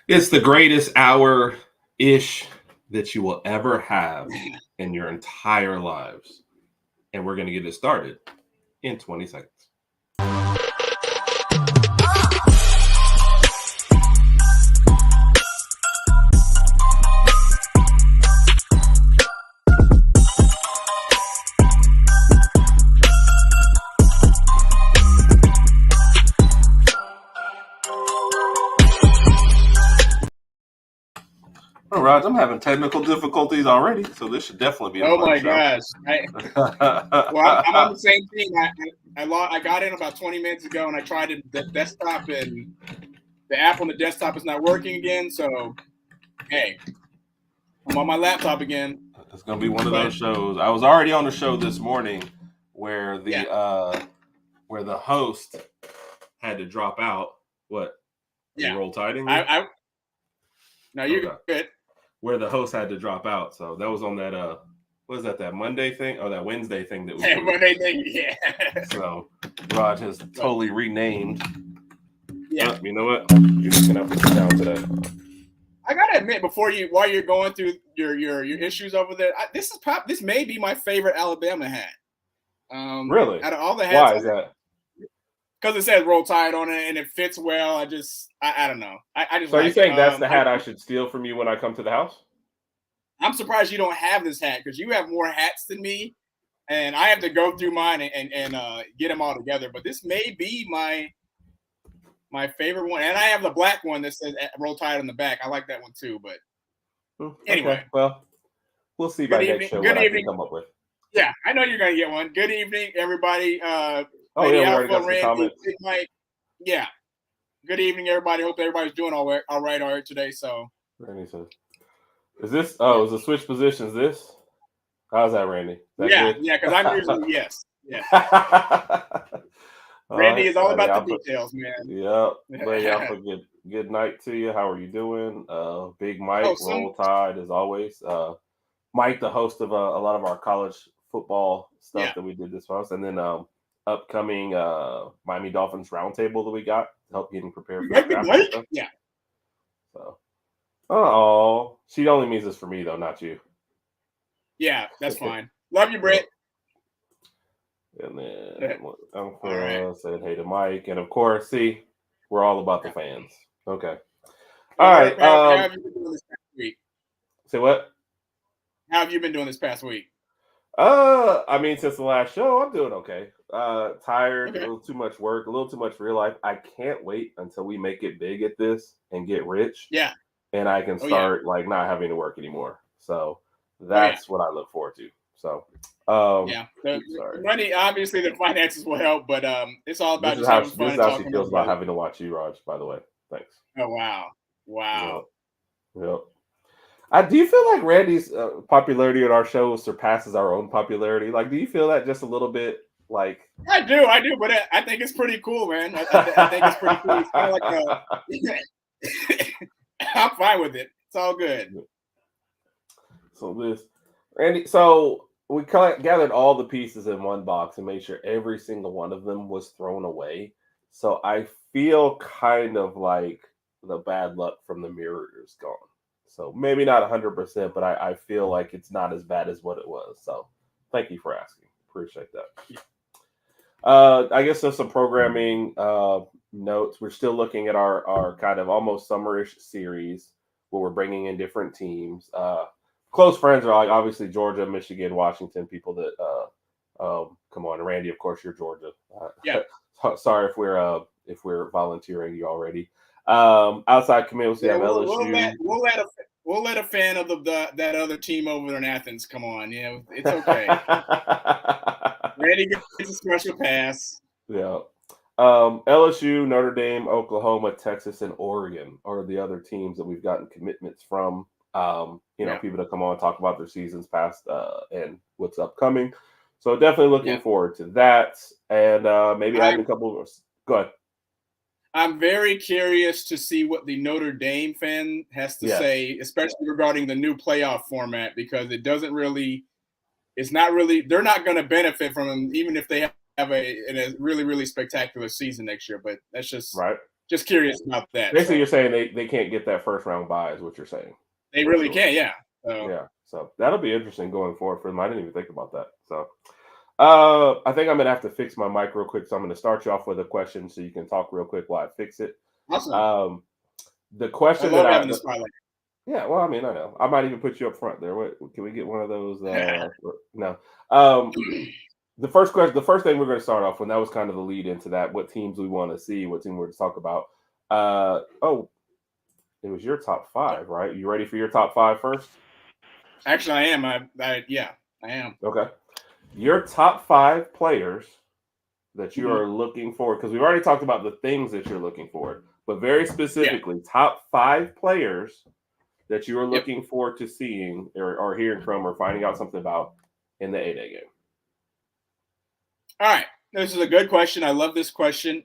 It's the greatest hour-ish that you will ever have in your entire lives. And we're going to get it started in 20 seconds. Oh, Raj, I'm having technical difficulties already, so this should definitely be a Oh fun my show. gosh! I'm on the same thing. I got in about 20 minutes ago, and I tried the desktop, and the app on the desktop is not working again. So, hey, I'm on my laptop again. It's gonna be one of those shows. I was already on the show this morning where the host had to drop out. What? Yeah. Roll Tiding? No, you're good. Where the host had to drop out. So that was on that what is that Monday thing or that Wednesday thing that we Monday thing, yeah. So Raj has totally renamed. Yeah. You know what? You're just gonna have to sit down today. I gotta admit, while you're going through your issues over there, this may be my favorite Alabama hat. Really? Out of all the hats, why is that? Because it says Roll Tide on it and it fits well. I don't know. I just. So you're saying that's the hat I should steal from you when I come to the house? I'm surprised you don't have this hat because you have more hats than me, and I have to go through mine and get them all together. But this may be my favorite one, and I have the black one that says Roll Tide on the back. I like that one too. But anyway, okay. Well, we'll see by next show what I can come up with. Yeah, I know you're gonna get one. Good evening, everybody. We already got some comments. Yeah. Good evening, everybody. Hope everybody's doing all right today. So Randy says, "Is this? Oh, is the switch positions this? How's that, Randy? Yeah, because I'm usually yes. Yeah. Randy is all about the details, man. Yep. Lay out for good night to you. How are you doing? Big Mike, Roll Tide as always. Mike, the host of a lot of our college football stuff that we did this month, and then upcoming Miami Dolphins roundtable that we got to help getting prepared for the draft. Yeah. So, she only means this for me though, not you. Yeah, that's fine. Love you, Brett. And then Uncle said hey to Mike, and of course, see, we're all about the fans. Okay. All right. How have you been doing this past week? Say what? How have you been doing this past week? I mean, since the last show, I'm doing okay. Tired, a little too much work, a little too much real life. I can't wait until we make it big at this and get rich. Yeah. And I can start not having to work anymore. So that's what I look forward to. So the money, obviously the finances will help, but it's all about this is how she feels about having to watch you, Raj, by the way. Thanks. Oh wow. Yep. Do you feel like Randy's popularity at our show surpasses our own popularity? Like, do you feel that just a little bit? Like, I do, but I think it's pretty cool, man. I think it's pretty cool. It's kind of like I'm fine with it. It's all good. So Randy, so we gathered all the pieces in one box and made sure every single one of them was thrown away. So I feel kind of like the bad luck from the mirror is gone. So maybe not 100%, but I feel like it's not as bad as what it was. So thank you for asking. Appreciate that. I guess there's some programming notes. We're still looking at our kind of almost summerish series where we're bringing in different teams. Close friends are like obviously Georgia, Michigan, Washington. People that come on, Randy. Of course, you're Georgia. Sorry if we're volunteering you already. Outside commitments, we have LSU. We'll let a fan of that other team over there in Athens come on. You know, it's okay. Randy gets a special pass. Yeah. LSU, Notre Dame, Oklahoma, Texas, and Oregon are the other teams that we've gotten commitments from. People to come on and talk about their seasons past and what's upcoming. So definitely looking forward to that. And maybe adding a couple of. Go ahead. I'm very curious to see what the Notre Dame fan has to say, especially regarding the new playoff format, because they're not going to benefit from them, even if they have a really, really spectacular season next year. But that's just just curious about that. Basically, you're saying they can't get that first round bye, is what you're saying. They really can, yeah. Yeah, so that'll be interesting going forward for them. I didn't even think about that. So, I think I'm gonna have to fix my mic real quick. So I'm gonna start you off with a question, so you can talk real quick while I fix it. Awesome. The question I love having the spotlight. Yeah, well, I mean, I know. I might even put you up front there. What can we get one of those? No. The first question, the first thing we're going to start off with, that was kind of the lead into that. What teams we want to see? What team we're to talk about? It was your top 5, right? You ready for your top 5 first? Actually, I am. I am. Okay. Your top 5 players that you are looking for, because we've already talked about the things that you're looking for, but very specifically, top 5 players that you are looking forward to seeing or hearing from or finding out something about in the A-Day game. All right. This is a good question. I love this question.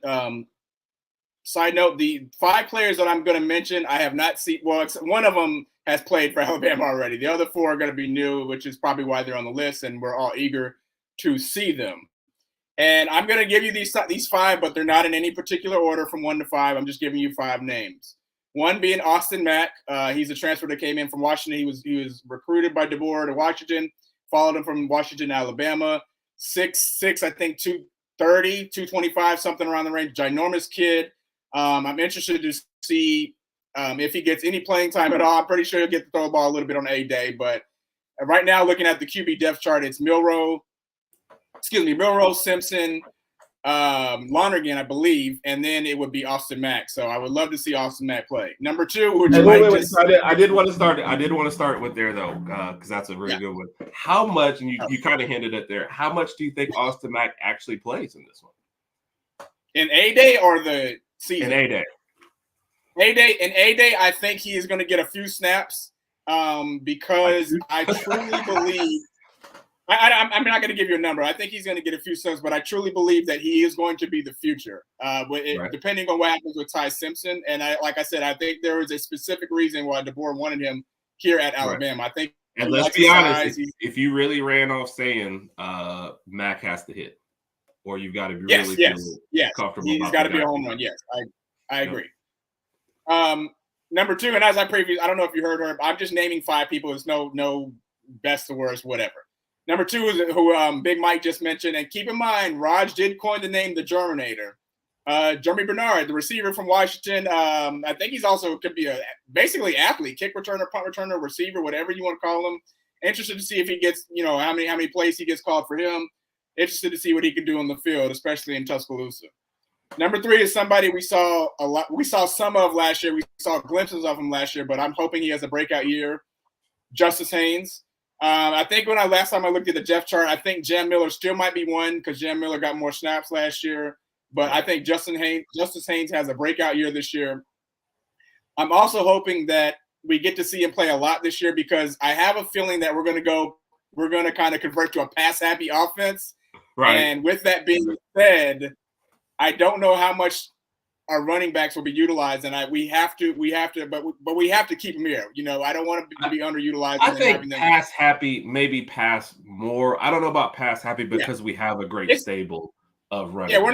Side note, the 5 players that I'm going to mention, I have not seen. Well, one of them has played for Alabama already. The other 4 are going to be new, which is probably why they're on the list, and we're all eager to see them. And I'm going to give you these 5, but they're not in any particular order from 1 to 5. I'm just giving you 5 names. One being Austin Mack. He's a transfer that came in from Washington. He was recruited by DeBoer to Washington, followed him from Washington, Alabama. 6'6", I think 230, 225, something around the range. Ginormous kid. I'm interested to see if he gets any playing time at all. I'm pretty sure he'll get to throw the ball a little bit on A-Day. But right now, looking at the QB depth chart, it's Milroe, Simpson, Lonergan, I believe, and then it would be Austin Mack. So I would love to see Austin Mack play. Number 2, which I did want to start with there though, because that's a really good one. How much, and you kind of hinted at there, how much do you think Austin Mack actually plays in this one? In A-Day or the season? In A-Day. A-Day, I think he is going to get a few snaps because I truly believe. I'm not going to give you a number. I think he's going to get a few snaps, but I truly believe that he is going to be the future. Depending on what happens with Ty Simpson, and like I said, I think there is a specific reason why DeBoer wanted him here at Alabama. I think. And let's be honest, if you really ran off saying Mack has to hit, or you've got to be comfortable. He's got to be a home run. Yes, I agree. Number 2, and as I don't know if you heard her, I'm just naming 5 people. There's no best or worst, whatever. Number 2 is who Big Mike just mentioned. And keep in mind, Raj did coin the name the Germinator. Jeremy Bernard, the receiver from Washington. I think he's also could be a basically athlete, kick returner, punt returner, receiver, whatever you want to call him. Interested to see if he gets, how many plays he gets called for him. Interested to see what he can do on the field, especially in Tuscaloosa. Number 3 is somebody we saw a lot. We saw some of last year. We saw glimpses of him last year, but I'm hoping he has a breakout year. Justice Haynes. I think last time I looked at the depth chart, I think Jam Miller still might be one because Jam Miller got more snaps last year. But I think Justice Haynes has a breakout year this year. I'm also hoping that we get to see him play a lot this year because I have a feeling that we're going to kind of convert to a pass-happy offense. Right. And with that being said, I don't know how much our running backs will be utilized, and we have to keep them here. I don't want to be underutilized. I think pass happy, maybe pass more. I don't know about pass happy because we have a great stable of running. Yeah, we're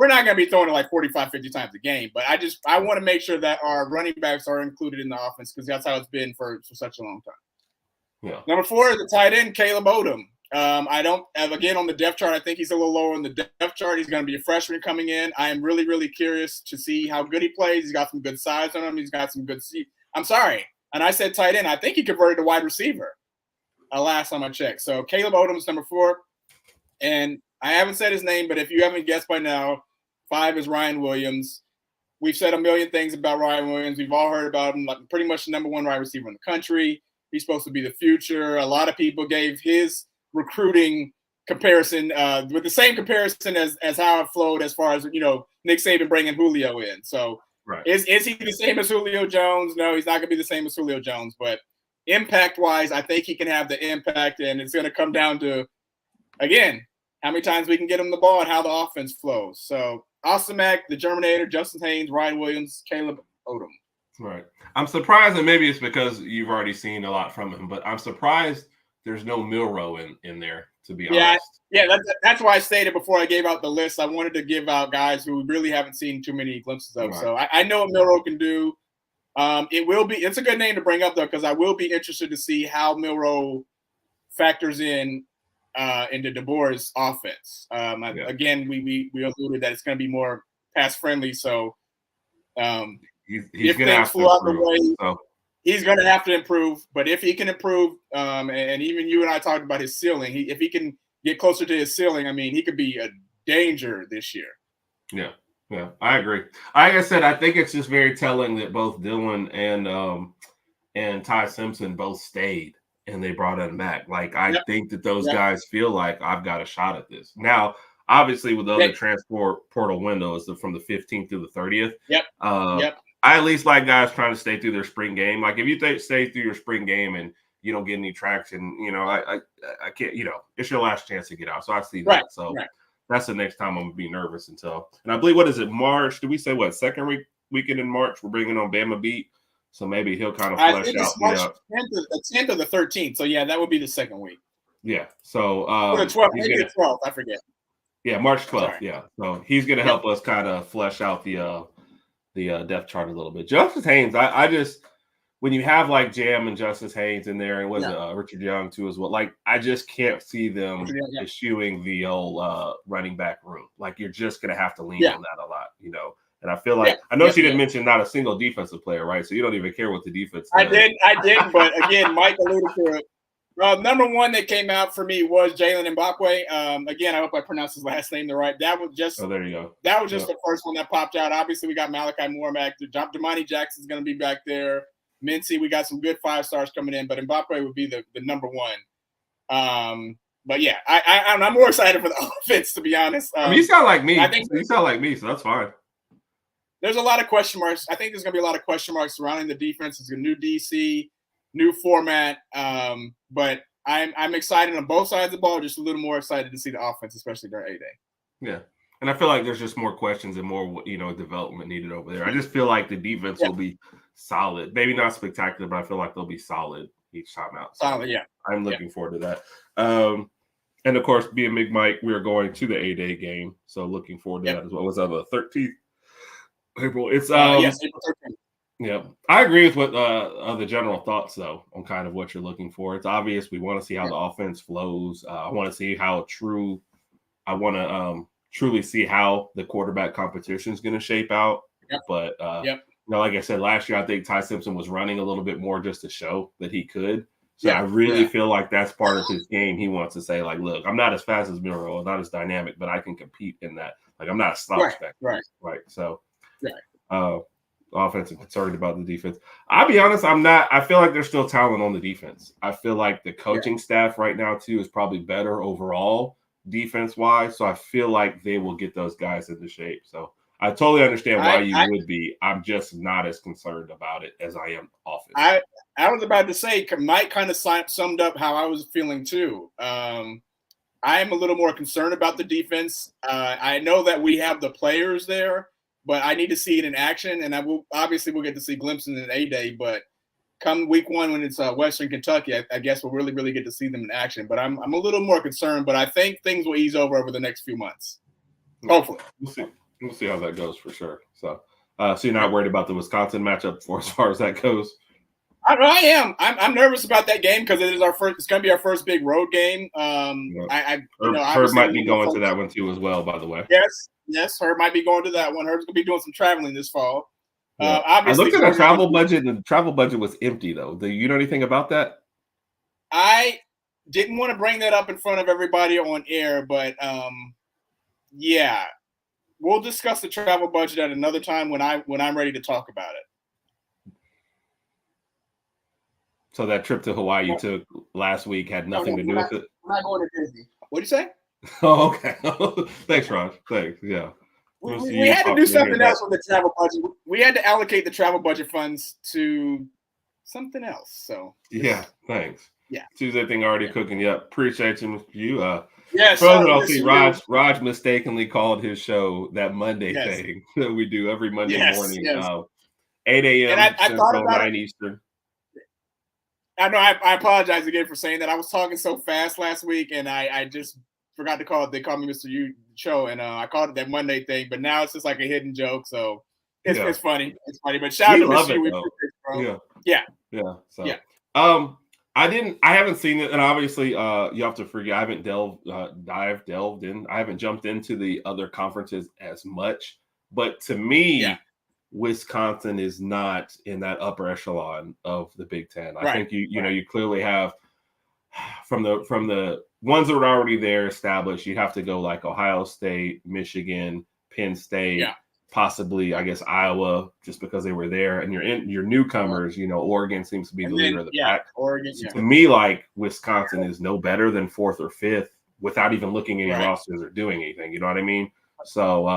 not going to be throwing it like 45, 50 times a game, but I want to make sure that our running backs are included in the offense because that's how it's been for such a long time. Yeah. Number 4 is the tight end, Caleb Odom. Again, on the depth chart, I think he's a little lower on the depth chart. He's going to be a freshman coming in. I am really, really curious to see how good he plays. He's got some good size on him. He's got some good I'm sorry. And I said tight end. I think he converted to wide receiver last time I checked. So Caleb Odom's number 4. And I haven't said his name, but if you haven't guessed by now, 5 is Ryan Williams. We've said a million things about Ryan Williams. We've all heard about him, like pretty much the number 1 wide receiver in the country. He's supposed to be the future. A lot of people gave his recruiting comparison with the same comparison as how it flowed as far as Nick Saban bringing Julio in. So is he the same as Julio Jones? No, he's not going to be the same as Julio Jones. But impact wise, I think he can have the impact, and it's going to come down to again how many times we can get him the ball and how the offense flows. So Austin Mack, the Germinator, Justin Haynes, Ryan Williams, Caleb Odom. Right. I'm surprised, and maybe it's because you've already seen a lot from him, but I'm surprised there's no Milroe in there, to be Yeah, honest. yeah, that's why I stated before I gave out the list. I wanted to give out guys who we really haven't seen too many glimpses of. Right. So I know what Milroe can do. It's a good name to bring up though, because I will be interested to see how Milroe factors in into DeBoer's offense. Again, we alluded that it's going to be more pass friendly. So he's if going to things have flew to out the improve. way, So. He's going to have to improve. But if he can improve, and even you and I talked about his ceiling, if he can get closer to his ceiling, I mean, he could be a danger this year. Yeah, I agree. Like I said, I think it's just very telling that both Dylan and Ty Simpson both stayed and they brought him back. Like, I think that those guys feel like I've got a shot at this. Now, obviously, with the other transport portal windows from the 15th through the 30th. I at least like guys trying to stay through their spring game. Like, if you stay through your spring game and you don't get any traction, I can't, it's your last chance to get out. So I see that. That's the next time I'm going to be nervous until. And I believe, what is it, March? Did we say what, second weekend in March? We're bringing on Bama Beat. So maybe he'll kind of flesh out. It's March 10th or the 13th. So, yeah, that would be the second week. Yeah. So the 12th, maybe the 12th. I forget. Yeah, March 12th. Sorry. Yeah. So he's going to help us kind of flesh out the depth chart a little bit. Justice Haynes, I just, when you have like Jam and Justice Haynes in there, and was Richard Young too as well, like I just can't see them eschewing the old running back room. Like, you're just going to have to lean on that a lot, And I feel like I know she didn't mention not a single defensive player, right? So you don't even care what the defense does. I did, but again, Mike alluded to it. Number one that came out for me was Jalen Mbakwe. Again, I hope I pronounced his last name right. That was just there you go. That was just the first one that popped out. Obviously, we got Malachi Moore back. Damani Jackson's going to be back there. Mincy, we got some good 5-stars coming in, but Mbakwe would be the number one. But yeah, I'm more excited for the offense, to be honest. You sound like me. You sound like me, so that's fine. There's a lot of question marks. I think there's going to be a lot of question marks surrounding the defense. It's a new DC, new format. But I'm excited on both sides of the ball. Just a little more excited to see the offense, especially during A-Day. Yeah, and I feel like there's just more questions and more development needed over there. I just feel like the defense will be solid. Maybe not spectacular, but I feel like they'll be solid each time out. So solid, yeah. I'm looking forward to that. And of course, being Big Mike, we are going to the A-Day game, so looking forward to that as well. Was that the 13th? April. It's yes, April 13th. Yeah, I agree with what the general thoughts though on kind of what you're looking for. It's obvious we want to see how the offense flows. I want to see how I want to truly see how the quarterback competition is going to shape out. But like I said last year, I think Ty Simpson was running a little bit more just to show that he could. So I really feel like that's part of his game. He wants to say, like, look, I'm not as fast as Milroe, not as dynamic, but I can compete in that. Like, I'm not a slouch back. Right. So. Offense and concerned about the defense. I'll be honest, I'm not. I feel like there's still talent on the defense. I feel like the coaching staff right now too is probably better overall defense wise. So I feel like they will get those guys into shape. So I totally understand why you would be. I'm just not as concerned about it as I am offense. I was about to say, Mike kind of summed up how I was feeling too. I am a little more concerned about the defense. I know that we have the players there, but I need to see it in action, and we'll get to see glimpses in A-Day. But come week one, when it's Western Kentucky, I guess we'll really, really get to see them in action. But I'm a little more concerned. But I think things will ease over the next few months. Hopefully, we'll see how that goes for sure. So you're not worried about the Wisconsin matchup as far as that goes? I am. I'm nervous about that game because it is our first. It's going to be our first big road game. Herb might be going to that one too as well. By the way, yes, Herb might be going to that one. Herb's going to be doing some traveling this fall. I looked at the travel budget, and the travel budget was empty though. Do you know anything about that? I didn't want to bring that up in front of everybody on air, but we'll discuss the travel budget at another time when I'm ready to talk about it. So that trip to Hawaii you took last week had nothing to do with it? I'm not going to Disney. What'd you say? Oh, okay. Thanks, Raj. Thanks. Yeah. We had to do something else with the travel budget. We had to allocate the travel budget funds to something else. So yeah, thanks. Yeah. Tuesday thing already cooking. Yep. Appreciate you. Yes. I'll see Raj mistakenly called his show that Monday thing that we do every Monday morning. 8 a.m. And I thought about 9 Eastern. I know I apologize again for saying that. I was talking so fast last week, and I just forgot to call it. They called me Mr. U show, and I called it that Monday thing. But now it's just like a hidden joke, so it's funny. It's funny. But shout out to Mr. U. We appreciate it, bro. Yeah. So I haven't seen it, and obviously you have to forget I haven't delved in. I haven't jumped into the other conferences as much. But to me, Wisconsin is not in that upper echelon of the Big Ten. I think you clearly have from the ones that are already there established. You have to go like Ohio State, Michigan, Penn State, possibly I guess Iowa, just because they were there. And your newcomers. Oregon seems to be the leader of the pack. Oregon. So to me, like Wisconsin is no better than 4th or 5th without even looking at any rosters or doing anything. You know what I mean? So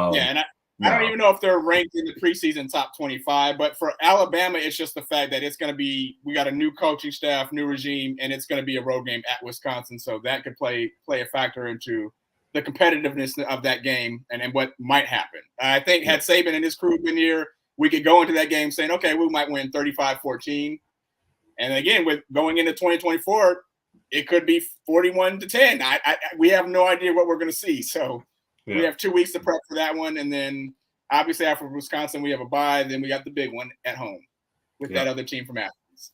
and I don't even know if they're ranked in the preseason top 25, but for Alabama, it's just the fact that it's going to be, we got a new coaching staff, new regime, and it's going to be a road game at Wisconsin. So that could play a factor into the competitiveness of that game and what might happen. I think had Saban and his crew been here, we could go into that game saying, okay, we might win 35-14. And again, with going into 2024, it could be 41-10. We have no idea what we're going to see. So we have 2 weeks to prep for that one. And then obviously after Wisconsin, we have a bye. Then we got the big one at home with that other team from Athens.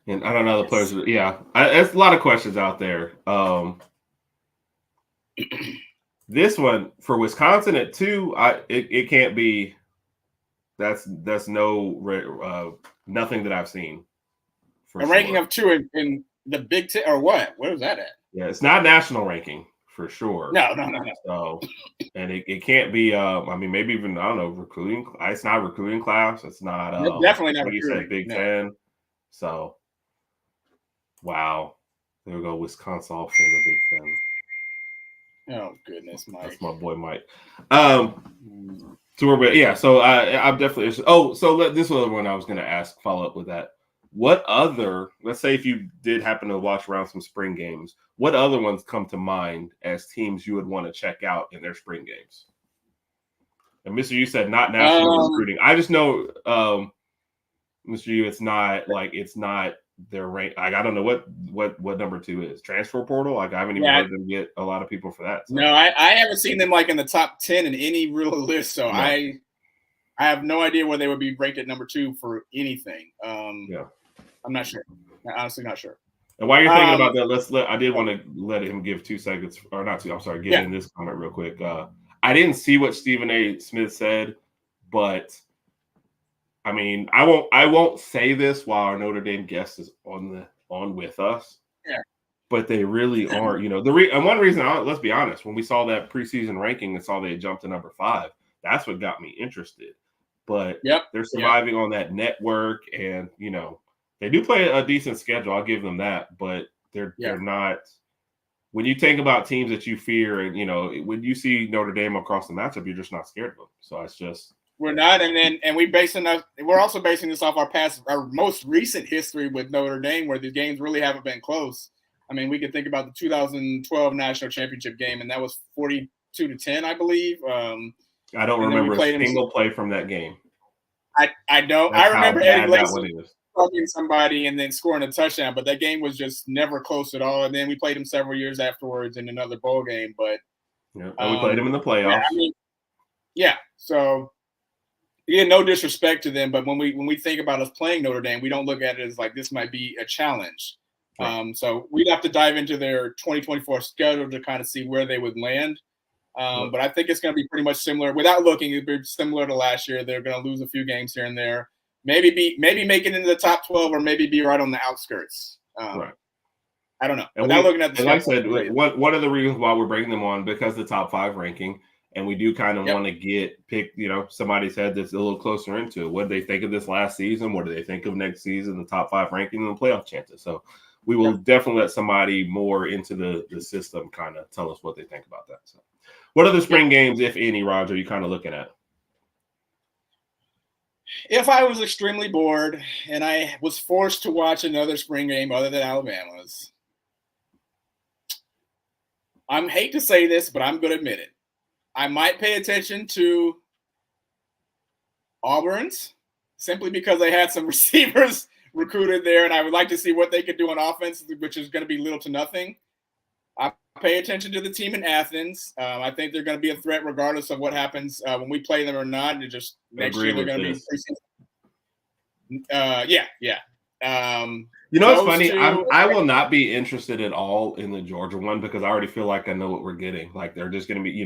And I don't know the players. There's a lot of questions out there. This one for Wisconsin at 2, it can't be. That's no nothing that I've seen. A ranking of 2 in the Big Ten or what? Where is that at? Yeah, it's not national ranking. For sure. No. So, and it can't be. Maybe even I don't know recruiting. It's not recruiting class. It's not. Definitely not. Like you said, Big Ten. So, wow, there we go. Wisconsin off in the Big Ten. Oh goodness, Mike. That's my boy Mike. So I'm definitely. This was the one I was going to ask. Follow up with that. What other, let's say if you did happen to watch around some spring games, what other ones come to mind as teams you would want to check out in their spring games? And Mr. U said not national recruiting. I just know, Mr. U, it's not their rank. Like, I don't know what number 2 is. Transfer portal? Like, I haven't even heard them get a lot of people for that. So. No, I haven't seen them like in the top 10 in any real list. So I have no idea where they would be ranked at number 2 for anything. I'm not sure. I'm honestly not sure. And while you're thinking about that, I did want to let him give 2 seconds, or not 2. I'm sorry, get in this comment real quick. I didn't see what Stephen A. Smith said, but I mean, I won't say this while our Notre Dame guest is on with us. Yeah. But they really are. And one reason, let's be honest, when we saw that preseason ranking and saw they had jumped to number 5, that's what got me interested. But they're surviving on that network, and they do play a decent schedule. I'll give them that, but they're not. When you think about teams that you fear, and when you see Notre Dame across the matchup, you're just not scared of them. So it's just we're not, we're also basing this off our most recent history with Notre Dame, where the games really haven't been close. I mean, we can think about the 2012 national championship game, and that was 42-10, I believe. I don't remember a single play from that game. I don't. I remember Eddie Lacy fucking somebody and then scoring a touchdown, but that game was just never close at all. And then we played him several years afterwards in another bowl game. But and we played him in the playoffs. So no disrespect to them, but when we think about us playing Notre Dame, we don't look at it as like this might be a challenge. Right. So we'd have to dive into their 2024 schedule to kind of see where they would land. But I think it's going to be pretty much similar. Without looking, it'd be similar to last year. They're going to lose a few games here and there. Maybe make it into the top 12, or maybe be right on the outskirts. Right. I don't know. And looking at the like I said, one of the reasons why we're bringing them on, because the top 5 ranking, and we do kind of want to pick somebody's head that's a little closer into it. What did they think of this last season? What do they think of next season? The top 5 ranking and the playoff chances. So we will definitely let somebody more into the system kind of tell us what they think about that. So, what other spring games, if any, Roger, are you kind of looking at? If I was extremely bored and I was forced to watch another spring game other than Alabama's, I hate to say this, but I'm going to admit it. I might pay attention to Auburn's simply because they had some receivers recruited there, and I would like to see what they could do on offense, which is going to be little to nothing. I pay attention to the team in Athens. I think they're going to be a threat regardless of what happens when we play them or not. And just next year they're going to be preseason. Yeah. What's funny? I will not be interested at all in the Georgia one because I already feel like I know what we're getting. Like they're just going to be,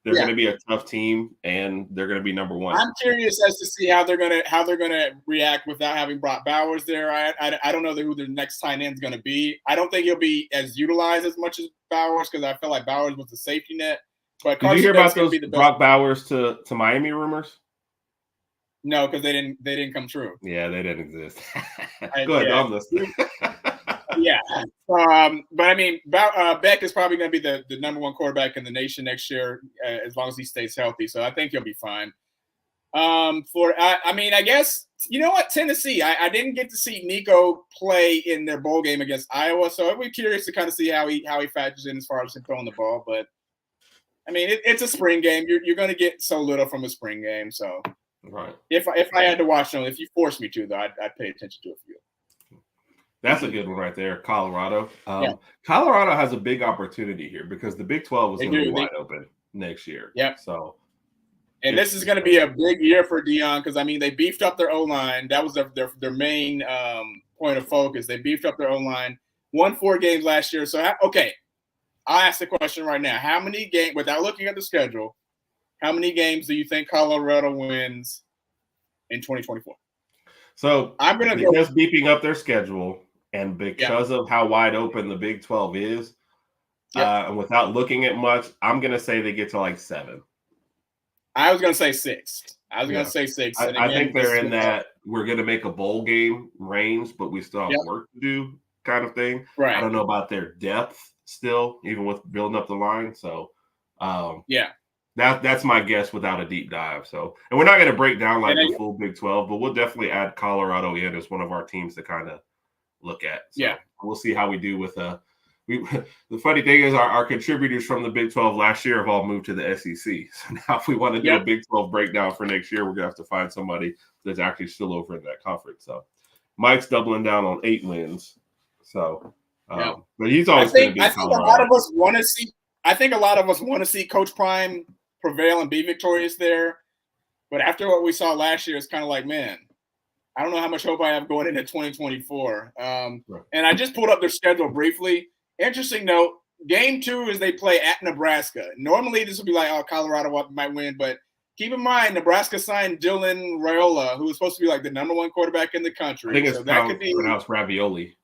they're going to be a tough team and they're going to be number one. I'm curious as to see how they're going to react without having Brock Bowers there. I don't know who the next tight end is going to be. I don't think he'll be as utilized as much as Bowers because I feel like Bowers was the safety net. But did you hear about those Brock Bowers to Miami rumors? No, because they didn't come true. Yeah, they didn't exist. Go ahead, I'm listening. Yeah. But I mean, Beck is probably going to be the number one quarterback in the nation next year, as long as he stays healthy. So I think he'll be fine. I guess, you know what, Tennessee, I didn't get to see Nico play in their bowl game against Iowa. So I'd be curious to kind of see how he factors in as far as him throwing the ball. But I mean, it's a spring game. You're going to get so little from a spring game. So right. If I had to watch them, if you forced me to, though, I'd pay attention to a few. That's a good one right there, Colorado. Colorado has a big opportunity here because the Big 12 is going to be wide open next year. Yeah. So, and this is going to be a big year for Deion because, I mean, they beefed up their O-line. That was their main point of focus. They beefed up their O-line, won 4 games last year. So, okay, I'll ask the question right now. How many games, without looking at the schedule, how many games do you think Colorado wins in 2024? So, I'm going to go beefing up their schedule. And because of how wide open the Big 12 is, and without looking at much, I'm going to say they get to like 7. I was going to say 6. I think they're in that we're going to make a bowl game range, but we still have work to do kind of thing. Right. I don't know about their depth still, even with building up the line. So, that's my guess without a deep dive. So, and we're not going to break down like the full Big 12, but we'll definitely add Colorado in as one of our teams to kind of look at. So we'll see how we do with the funny thing is our contributors from the Big 12 last year have all moved to the SEC. So now if we want to do a Big 12 breakdown for next year, we're gonna have to find somebody that's actually still over in that conference. So Mike's doubling down on 8 wins. So but he's always going to be Colorado. A lot of us want to see Coach Prime prevail and be victorious there. But after what we saw last year, it's kind of like, man, I don't know how much hope I have going into 2024. And I just pulled up their schedule briefly. Interesting note, game 2 is they play at Nebraska. Normally this would be like, Colorado might win. But keep in mind, Nebraska signed Dylan Raiola, who was supposed to be like the number 1 quarterback in the country. I think it's pronounced Ravioli.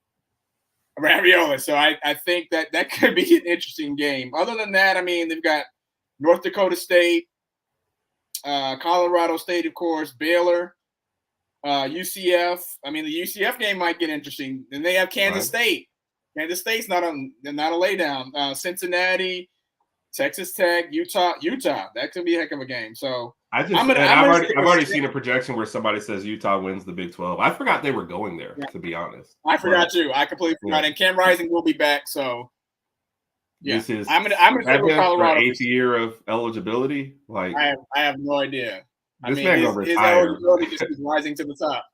So I think that could be an interesting game. Other than that, I mean, they've got North Dakota State, Colorado State, of course, Baylor, UCF. I mean, the UCF game might get interesting. Then they have Kansas State. Kansas State's not a laydown. Cincinnati, Texas Tech, Utah. That could be a heck of a game. So I've already seen a projection where somebody says Utah wins the Big 12. I forgot they were going there, to be honest. I forgot too. I completely forgot. And Cam Rising will be back. So this is I'm gonna say with Colorado. 8th year of eligibility. Like I have no idea. His eligibility just is rising to the top.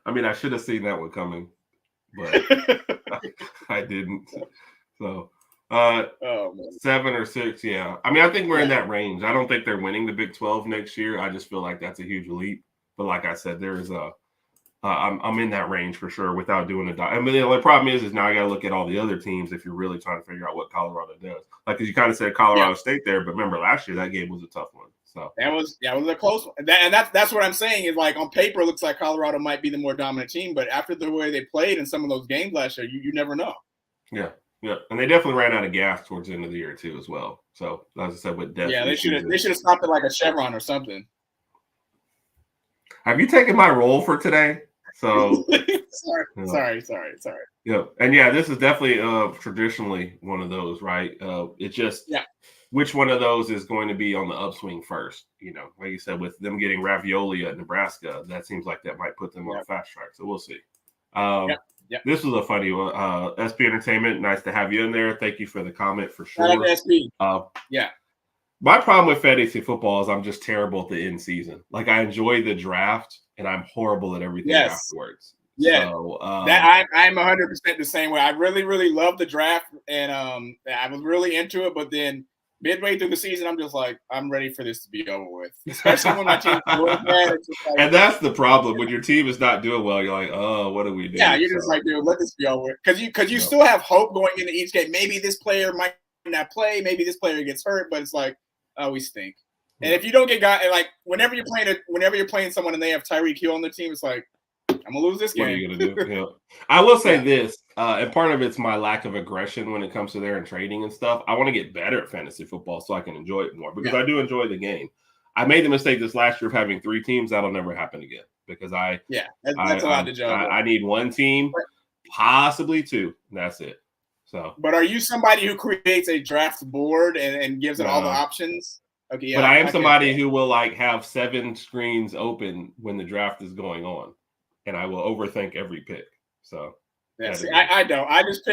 I mean, I should have seen that one coming, but I didn't. So 7 or 6, yeah. I mean, I think we're in that range. I don't think they're winning the Big 12 next year. I just feel like that's a huge leap. But like I said, there is I'm in that range for sure without doing a dive. I mean, the only problem is now I got to look at all the other teams if you're really trying to figure out what Colorado does. Like, because you kind of said Colorado State there, but remember last year that game was a tough one. So it was a close one. And that's what I'm saying is, like, on paper it looks like Colorado might be the more dominant team, but after the way they played in some of those games last year, you never know. Yeah, and they definitely ran out of gas towards the end of the year too, as well. So as I said, with depth, they should have stopped at like a Chevron or something. Have you taken my role for today? So sorry. Yeah, and this is definitely traditionally one of those, right? It's just which one of those is going to be on the upswing first? You know, like you said, with them getting Ravioli at Nebraska, that seems like that might put them on a fast track. So we'll see. This was a funny one. SB Entertainment, nice to have you in there. Thank you for the comment for sure. SB. My problem with fantasy football is I'm just terrible at the end season. Like, I enjoy the draft, and I'm horrible at everything Yes. afterwards. Yeah. So that I'm 100% the same way. I really, really love the draft, and I was really into it. But then midway through the season, I'm just like, I'm ready for this to be over with. Especially when my team's doing bad. It's just like, and that's the problem when your team is not doing well. You're like, oh, what do we do? yeah, you're just like, dude, let this be over with. Because you still have hope going into each game. Maybe this player might not play. Maybe this player gets hurt. But it's like, oh, we stink. And if you don't get got, like whenever you're playing someone and they have Tyreek Hill on the team, it's like, I'm gonna lose this game. What are you gonna do? Yeah. I will say this, and part of it's my lack of aggression when it comes to there and trading and stuff. I want to get better at fantasy football so I can enjoy it more because I do enjoy the game. I made the mistake this last year of having 3 teams. That'll never happen again because that's a lot to juggle. I need 1 team, possibly 2. And that's it. So, but are you somebody who creates a draft board and gives it all the options? Okay, yeah. But I am somebody who will like have 7 screens open when the draft is going on, and I will overthink every pick. So I don't. I just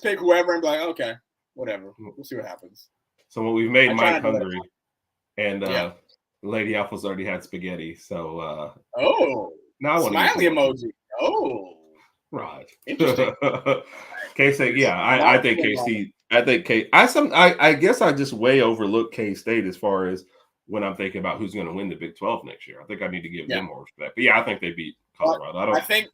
pick whoever and be like, okay, whatever. We'll see what happens. So what we've made Mike hungry, and Lady Apple's already had spaghetti. So now I want smiley emoji. Oh, right. Interesting. K-State, I think KC. I guess I just way overlook K-State as far as when I'm thinking about who's going to win the Big 12 next year. I think I need to give them more respect. But I think they beat Colorado. I think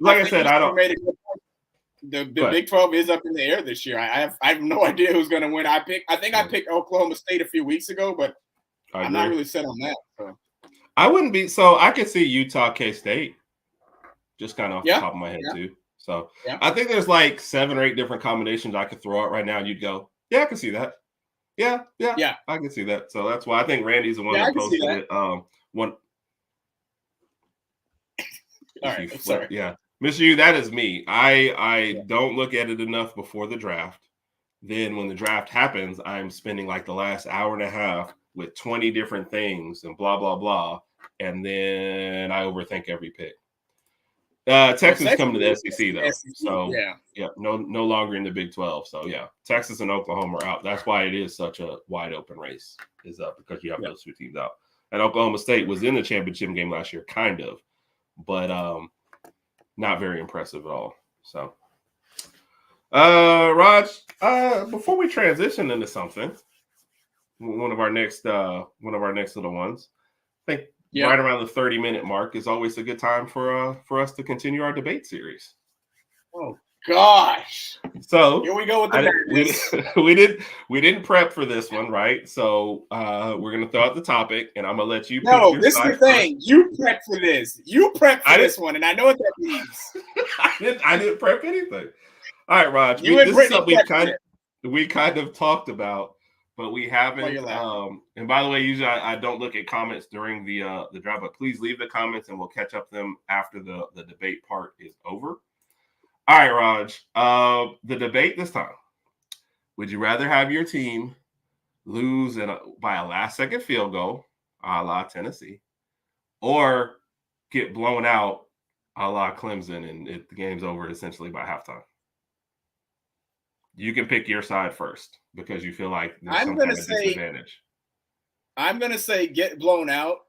the Big 12 is up in the air this year. I have no idea who's going to win. I picked Oklahoma State a few weeks ago, but I'm not really set on that. So. I wouldn't be. So I could see Utah, K-State, just kind of off the top of my head too. So I think there's like 7 or 8 different combinations I could throw out right now, and you'd go, yeah, I can see that. Yeah, I can see that. So that's why I think Randy's the one that posted it. One. All right, sorry. Yeah, Miss You, that is me. I don't look at it enough before the draft. Then when the draft happens, I'm spending like the last hour and a half with 20 different things and blah blah blah, and then I overthink every pick. Texas coming to the SEC though, so no longer in the Big 12. So Texas and Oklahoma are out. That's why it is such a wide open race, is up because you have those 2 teams out. And Oklahoma State was in the championship game last year, kind of, but not very impressive at all. So, Raj, before we transition into something, one of our next little ones, I think. Right around the 30-minute mark is always a good time for us to continue our debate series. Oh gosh! So here we go with the we didn't prep for this one, right? So we're gonna throw out the topic, and I'm gonna let you. No, this is the thing. You prepped for this. You prepped for this one, and I know what that means. I didn't prep anything. All right, Raj. This is something we kind of talked about. But we haven't. And by the way, usually I don't look at comments during the draft, but please leave the comments and we'll catch up them after the debate part is over. All right, Raj. The debate this time. Would you rather have your team lose by a last-second field goal, a la Tennessee, or get blown out, a la Clemson, and the game's over essentially by halftime? You can pick your side first because you feel like there's some kind of disadvantage. I'm going to say get blown out.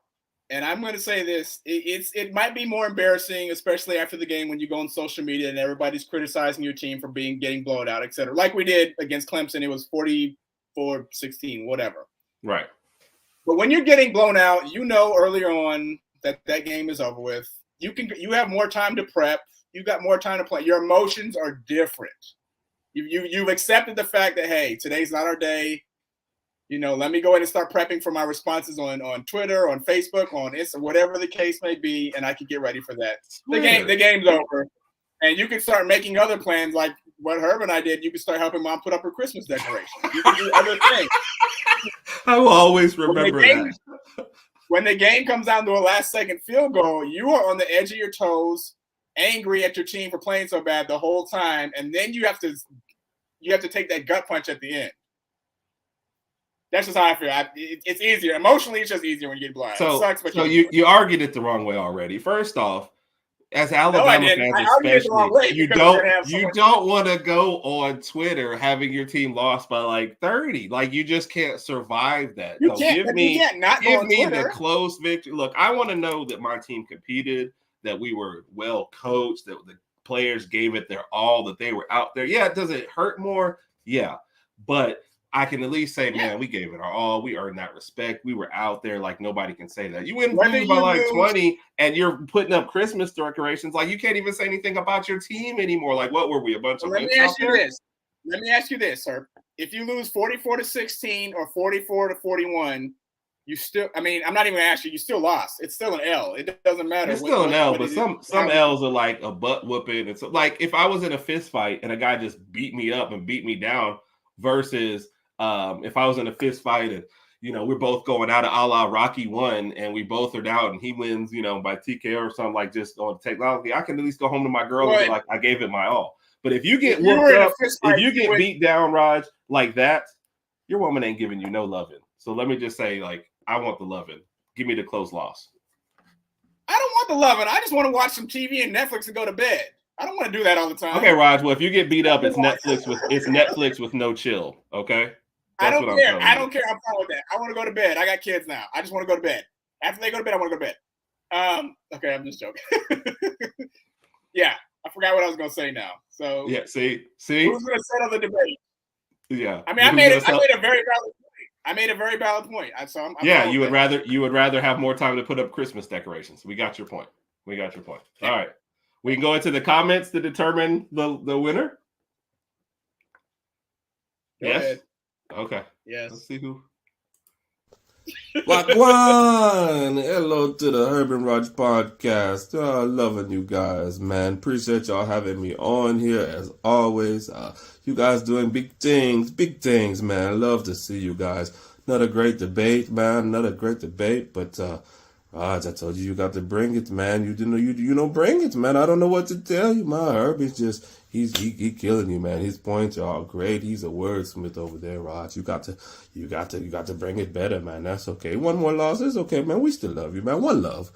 And I'm going to say this. It might be more embarrassing, especially after the game when you go on social media and everybody's criticizing your team for getting blown out, et cetera. Like we did against Clemson. It was 44-16, whatever. Right. But when you're getting blown out, you know earlier on that game is over with. You have more time to prep. You've got more time to play. Your emotions are different. You've accepted the fact that, hey, today's not our day. Let me go ahead and start prepping for my responses on Twitter, on Facebook, on Instagram, whatever the case may be, and I can get ready for that. The game's over. And you can start making other plans like what Herb and I did. You can start helping Mom put up her Christmas decoration. You can do other things. I will always remember that. When the game comes down to a last-second field goal, you are on the edge of your toes, angry at your team for playing so bad the whole time, and then you have to take that gut punch at the end. That's just how I feel. It's easier. Emotionally, it's just easier when you get blind. So, it sucks, but you argued it the wrong way already. First off, as Alabama fans especially, you don't want to go on Twitter having your team lost by like 30. Like you just can't survive that. You can't. Give me the close victory. Look, I want to know that my team competed, that we were well coached, that the players gave it their all, that they were out there. Yeah, does it hurt more? Yeah. But I can at least say, man, we gave it our all. We earned that respect. We were out there like nobody can say that. You wouldn't lose by like 20 and you're putting up Christmas decorations. Like you can't even say anything about your team anymore. Like what were we, a bunch of Let me ask you this, sir. If you lose 44-16 or 44-41, you still, I mean, I'm not even asking you, still lost. It's still an L. It doesn't matter. It's still an L, but some L's are like a butt whooping. It's like if I was in a fist fight and a guy just beat me up and beat me down versus if I was in a fist fight and, you know, we're both going out of a la Rocky 1 and we both are down and he wins, you know, by TKO or something like just on technology, I can at least go home to my girl and be like, I gave it my all. But if you get whooped up, if you get beat down, Raj, like that, your woman ain't giving you no loving. So let me just say, like, I want the loving. Give me the close loss. I don't want the loving. I just want to watch some TV and Netflix and go to bed. I don't want to do that all the time. Okay, Raj. Well, if you get beat up, it's Netflix with no chill. Okay. I don't care. I don't care. I'm fine with that. I want to go to bed. I got kids now. I just want to go to bed. After they go to bed, I want to go to bed. Okay, I'm just joking. Yeah, I forgot what I was gonna say now. So yeah, see, who's gonna settle the debate? Yeah, I mean, I made a very valid point. I made a very valid point. You would rather have more time to put up Christmas decorations. We got your point. Yeah. All right, we can go into the comments to determine the winner. Go ahead. Okay. Yes. Let's see who. Wagwan! Hello to the Herb and Raj podcast. Loving you guys, man. Appreciate y'all having me on here as always. You guys doing big things, man. Love to see you guys. Another great debate, man. But Raj, I told you got to bring it, man. You don't bring it, man. I don't know what to tell you. My Herb is just he killing you, man. His points are all great. He's a wordsmith over there, Raj. You got to bring it better, man. That's okay. One more loss is okay, man. We still love you, man. One love,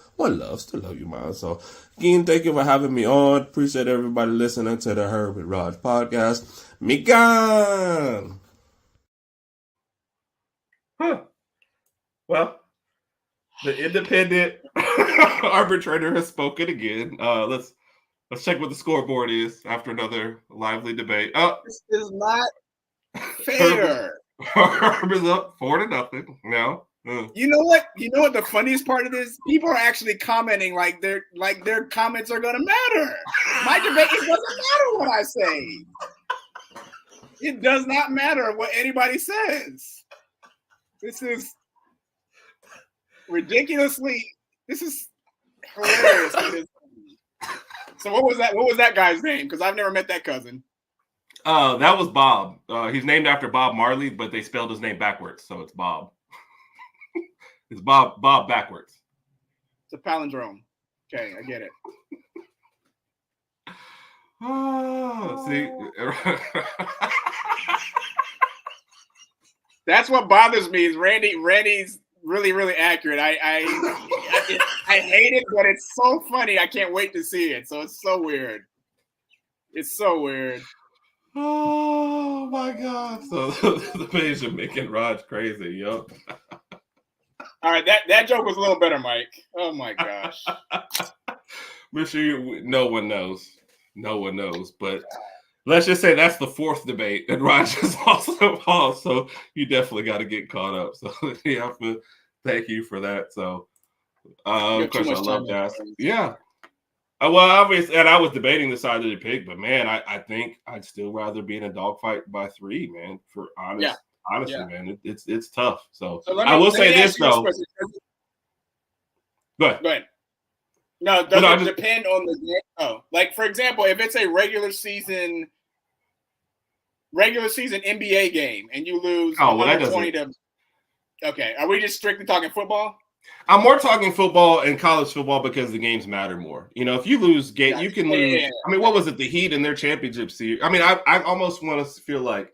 still love you, man. So again, thank you for having me on. Appreciate everybody listening to the Herb and Raj podcast. Mikan. Well, the independent arbitrator has spoken again. Let's check what the scoreboard is after another lively debate. This is not fair. Herb is up 4-0. No. You know what? The funniest part of this? People are actually commenting like their comments are gonna matter. My debate, it doesn't matter what I say. It does not matter what anybody says. This is ridiculously. This is hilarious. So what was that guy's name? Because I've never met that cousin. That was Bob. He's named after Bob Marley, but they spelled his name backwards, so it's Bob. It's Bob backwards. It's a palindrome. Okay, I get it. See, that's what bothers me. Is Randy's really, really accurate. I hate it, but it's so funny. I can't wait to see it. So it's so weird. Oh my God! So the page are making Raj crazy, yo. All right, that joke was a little better, Mike. Oh my gosh. Make sure no one knows, but let's just say that's the fourth debate, and Raj is also lost, so you definitely got to get caught up. So yeah, thank you for that. So, of course, I love that. Yeah. Well, obviously, and I was debating the side of the pick, but man, I think I'd still rather be in a dogfight by 3, man. For honestly, man, it's tough. So I will say this though. Go ahead. No, does it depend on the game? Oh, like for example, if it's a regular season NBA game and you lose 120 to. Okay, are we just strictly talking football? I'm more talking football and college football because the games matter more. You know, if you lose game, you can lose. Yeah. I mean, what was it? The Heat in their championship series. I mean, I almost want to feel like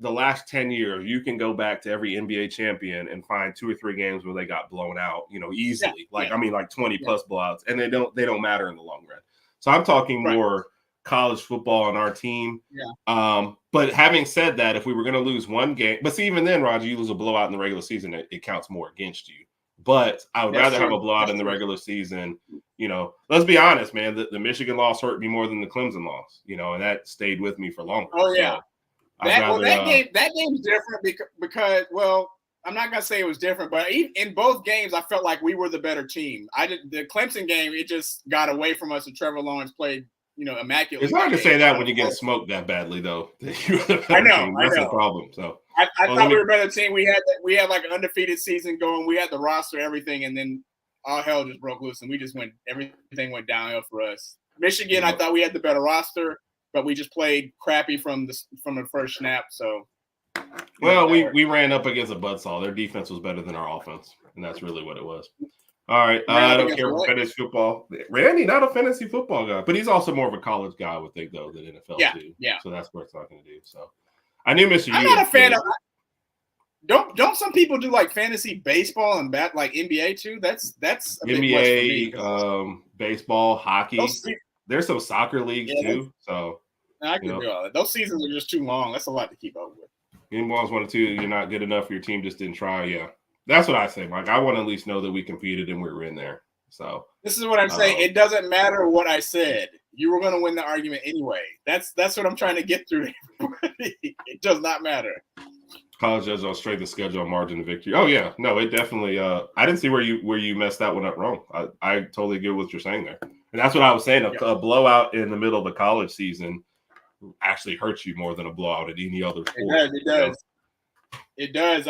the last 10 years, you can go back to every NBA champion and find 2 or 3 games where they got blown out, you know, easily. I mean, like 20 plus blowouts, and they don't matter in the long run. So I'm talking more college football on our team. Yeah. But having said that, if we were going to lose one game, but see, even then, Roger, you lose a blowout in the regular season, it counts more against you. But I would rather have a blowout in the regular season, let's be honest, man. The Michigan loss hurt me more than the Clemson loss, and that stayed with me for longer. Oh yeah, so that game's different because I'm not gonna say it was different, but in both games I felt like we were the better team. The Clemson game, it just got away from us, and Trevor Lawrence played immaculately. It's hard to say that when you get smoked that badly, though. I know. That's the problem. So I thought we were a better team. We had like an undefeated season going. We had the roster, everything, and then all hell just broke loose, and everything went downhill for us. Michigan, I thought we had the better roster, but we just played crappy from the first snap. So, well, we ran up against a buzzsaw. Their defense was better than our offense, and that's really what it was. All right, I don't care for fantasy football. Randy, not a fantasy football guy, but he's also more of a college guy, I would think, though, than NFL too. Yeah. So that's what it's not going to do. So I knew Mr. I'm not a fan of. Don't some people do like fantasy baseball and like NBA too? That's a big NBA, baseball, hockey. There's some soccer leagues too. So I can do all that. Those seasons are just too long. That's a lot to keep up with. Game balls 1 or 2, you're not good enough. Your team just didn't try. Yeah. That's what I say, Mike. I want to at least know that we competed and we were in there. So this is what I'm saying. It doesn't matter what I said. You were going to win the argument anyway. That's what I'm trying to get through. It does not matter. College judge on strength of schedule and margin of victory. Oh yeah, no, it definitely. I didn't see where you messed that one up wrong. I totally get what you're saying there, and that's what I was saying. A blowout in the middle of the college season actually hurts you more than a blowout at any other sport. It does.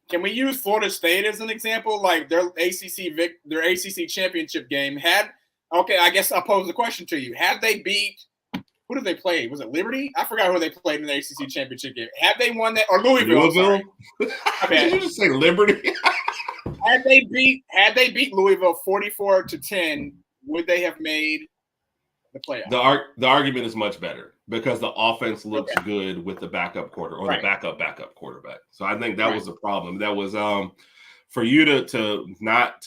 Can we use Florida State as an example? Like their ACC championship game I guess I'll pose the question to you. Have they beat? Who did they play? Was it Liberty? I forgot who they played in the ACC championship game. Have they won that? Or Louisville? Did you just say Liberty? Had they beat Louisville 44-10, would they have made the playoff? The argument is much better because the offense looks good with the backup the backup quarterback. So I think that was the problem. That was for you to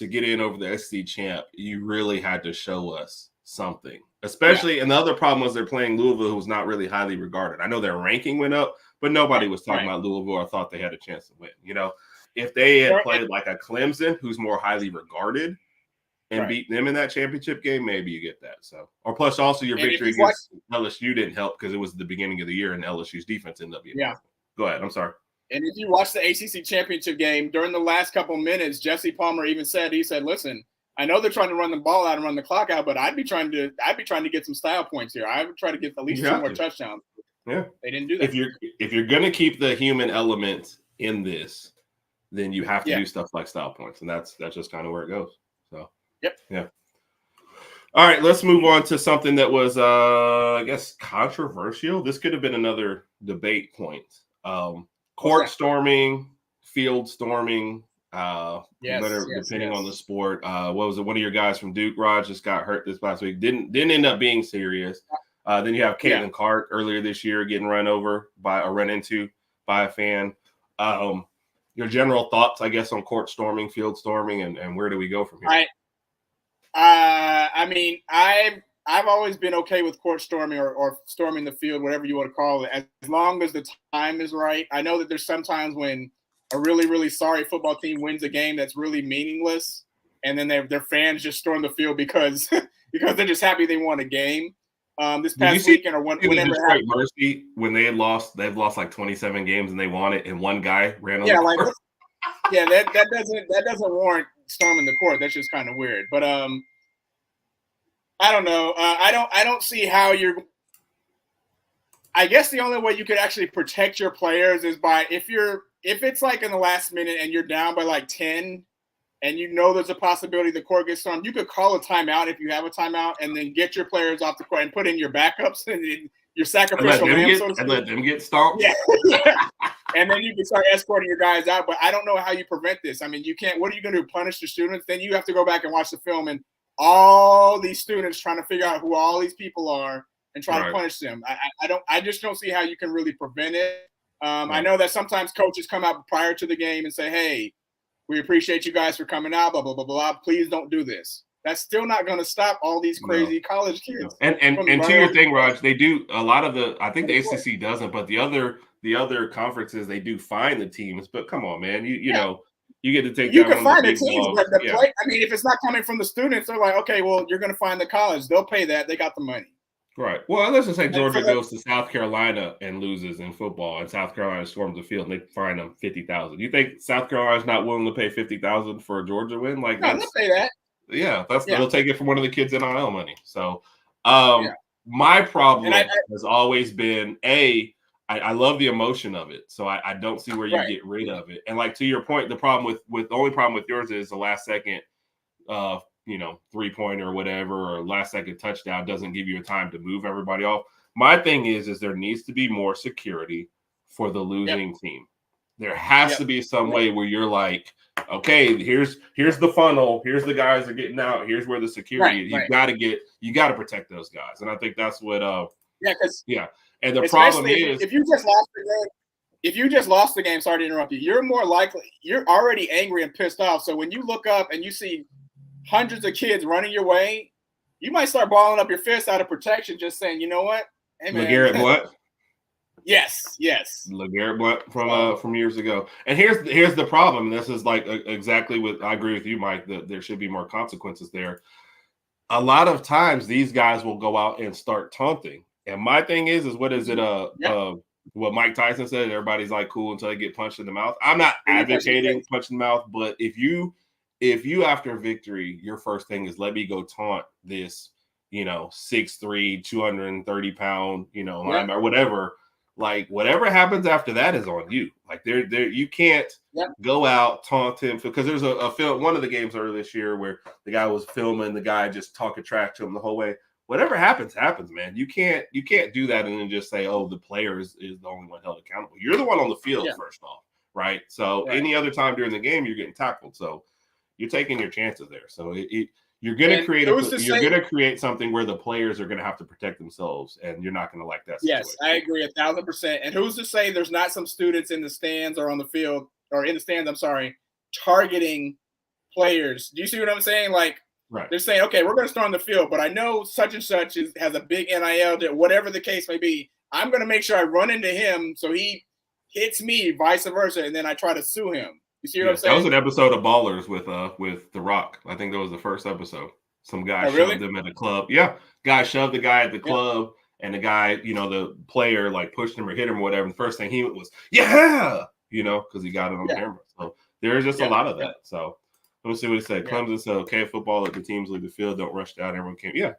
get in over the SEC champ, you really had to show us something. Especially, and the other problem was they're playing Louisville, who's not really highly regarded. I know their ranking went up, but nobody was talking about Louisville or thought they had a chance to win. If they had played like a Clemson, who's more highly regarded, and beat them in that championship game, maybe you get that. So, or plus also your victory against LSU didn't help because it was the beginning of the year and LSU's defense ended up being. Yeah. Go ahead. I'm sorry. And if you watch the ACC championship game during the last couple of minutes, Jesse Palmer even said, listen, I know they're trying to run the ball out and run the clock out, but I'd be trying to get some style points here. I would try to get at least 2 more touchdowns. Yeah, they didn't do that. If you're going to keep the human element in this, then you have to do stuff like style points, and that's just kind of where it goes. So yeah. All right, let's move on to something that was, I guess, controversial. This could have been another debate point. Court storming, field storming. Depending on the sport. What was it? One of your guys from Duke, Raj, just got hurt this last week. Didn't end up being serious. Then you have Caitlin Clark earlier this year getting run into by a fan. Your general thoughts, I guess, on court storming, field storming, and where do we go from here? I mean, I've always been okay with court storming or storming the field, whatever you want to call it, as long as the time is right. I know that there's sometimes when a really, really sorry football team wins a game that's really meaningless, and then their fans just storm the field because they're just happy they won a game. This past weekend or whenever Detroit Mercy, when they've lost like 27 games and they won it, and one guy ran on the court. that doesn't warrant storming the court. That's just kind of weird. But I don't know. I don't see how you're. I guess the only way you could actually protect your players is by if it's like in the last minute and you're down by like 10 and there's a possibility the court gets stormed, you could call a timeout if you have a timeout and then get your players off the court and put in your backups and your sacrificial lambs. And let them get stomped. Yeah. And then you can start escorting your guys out. But I don't know how you prevent this. I mean, you can't – what are you going to do, punish the students? Then you have to go back and watch the film and all these students trying to figure out who all these people are and try to punish them. I just don't see how you can really prevent it. I know that sometimes coaches come out prior to the game and say, hey, we appreciate you guys for coming out, blah, blah, blah, blah. Please don't do this. That's still not going to stop all these crazy college kids. And to your thing, Raj, they do a lot of I think the ACC doesn't, but the other conferences, they do fine the teams. But come on, man, you know, You get to take You that can one of find the the big teams, dogs. but the Yeah. play. I mean, if it's not coming from the students, they're like, okay, well, you're going to find the college. They'll pay that. They got the money. Right. Well, let's just say And Georgia goes to South Carolina and loses in football, and South Carolina storms the field, and they fine them $50,000. You think South Carolina's not willing to pay $50,000 for a Georgia win? Like, no, they'll pay that. Yeah, Yeah. they'll take it from one of the kids' NIL money. So, Yeah. my problem And has always been I love the emotion of it, so I don't see where you Right. get rid of it. And like to your point, the only problem with yours is the last second, 3-pointer or whatever, or last second touchdown doesn't give you a time to move everybody off. My thing is there needs to be more security for the losing team. There has to be some way where you're like, okay, here's the funnel, here's the guys are getting out, here's where the security is. You got to protect those guys, and I think that's what. And the problem is if you just lost the game. If you just lost the game, sorry to interrupt you, you're more likely, you're already angry and pissed off. So when you look up and you see hundreds of kids running your way, you might start balling up your fist out of protection, just saying, you know what? Hey, man. LeGarrette Blunt. Yes. LeGarrette Blunt from years ago. And here's the problem. This is like exactly what I agree with you, Mike, that there should be more consequences there. A lot of times these guys will go out and start taunting. And my thing is what is it? What Mike Tyson said, everybody's like cool until they get punched in the mouth. I'm not advocating punch in the mouth, but if you after victory, your first thing is let me go taunt this, 6'3", 230-pound, linebacker, or whatever. Like whatever happens after that is on you. Like there you can't go out taunt him because there's a film, one of the games earlier this year where the guy was filming the guy just talking trash to him the whole way. Whatever happens, man. You can't do that and then just say, oh, the player is the only one held accountable. You're the one on the field first off, right? So any other time during the game, you're getting tackled. So you're taking your chances there. So you're going to create something where the players are going to have to protect themselves, and you're not going to like that situation. Yes, I agree 1,000%. And who's to say there's not some students in the stands or on the field or in the stands? I'm sorry, targeting players. Do you see what I'm saying? Like. Right. They're saying, okay, we're going to start on the field, but I know such and such has a big NIL deal, whatever the case may be. I'm going to make sure I run into him so he hits me, vice versa, and then I try to sue him. You see what I'm saying? That was an episode of Ballers with The Rock. I think that was the first episode. Some guy shoved him at a club. Yeah, guy shoved the guy at the club, and the guy, the player, like pushed him or hit him or whatever. And the first thing he was, because he got it on camera. So there's just a lot of that. So. Let me see what he said. Clemson said, okay, football, let the teams leave the field. Don't rush down. Everyone can. Yeah.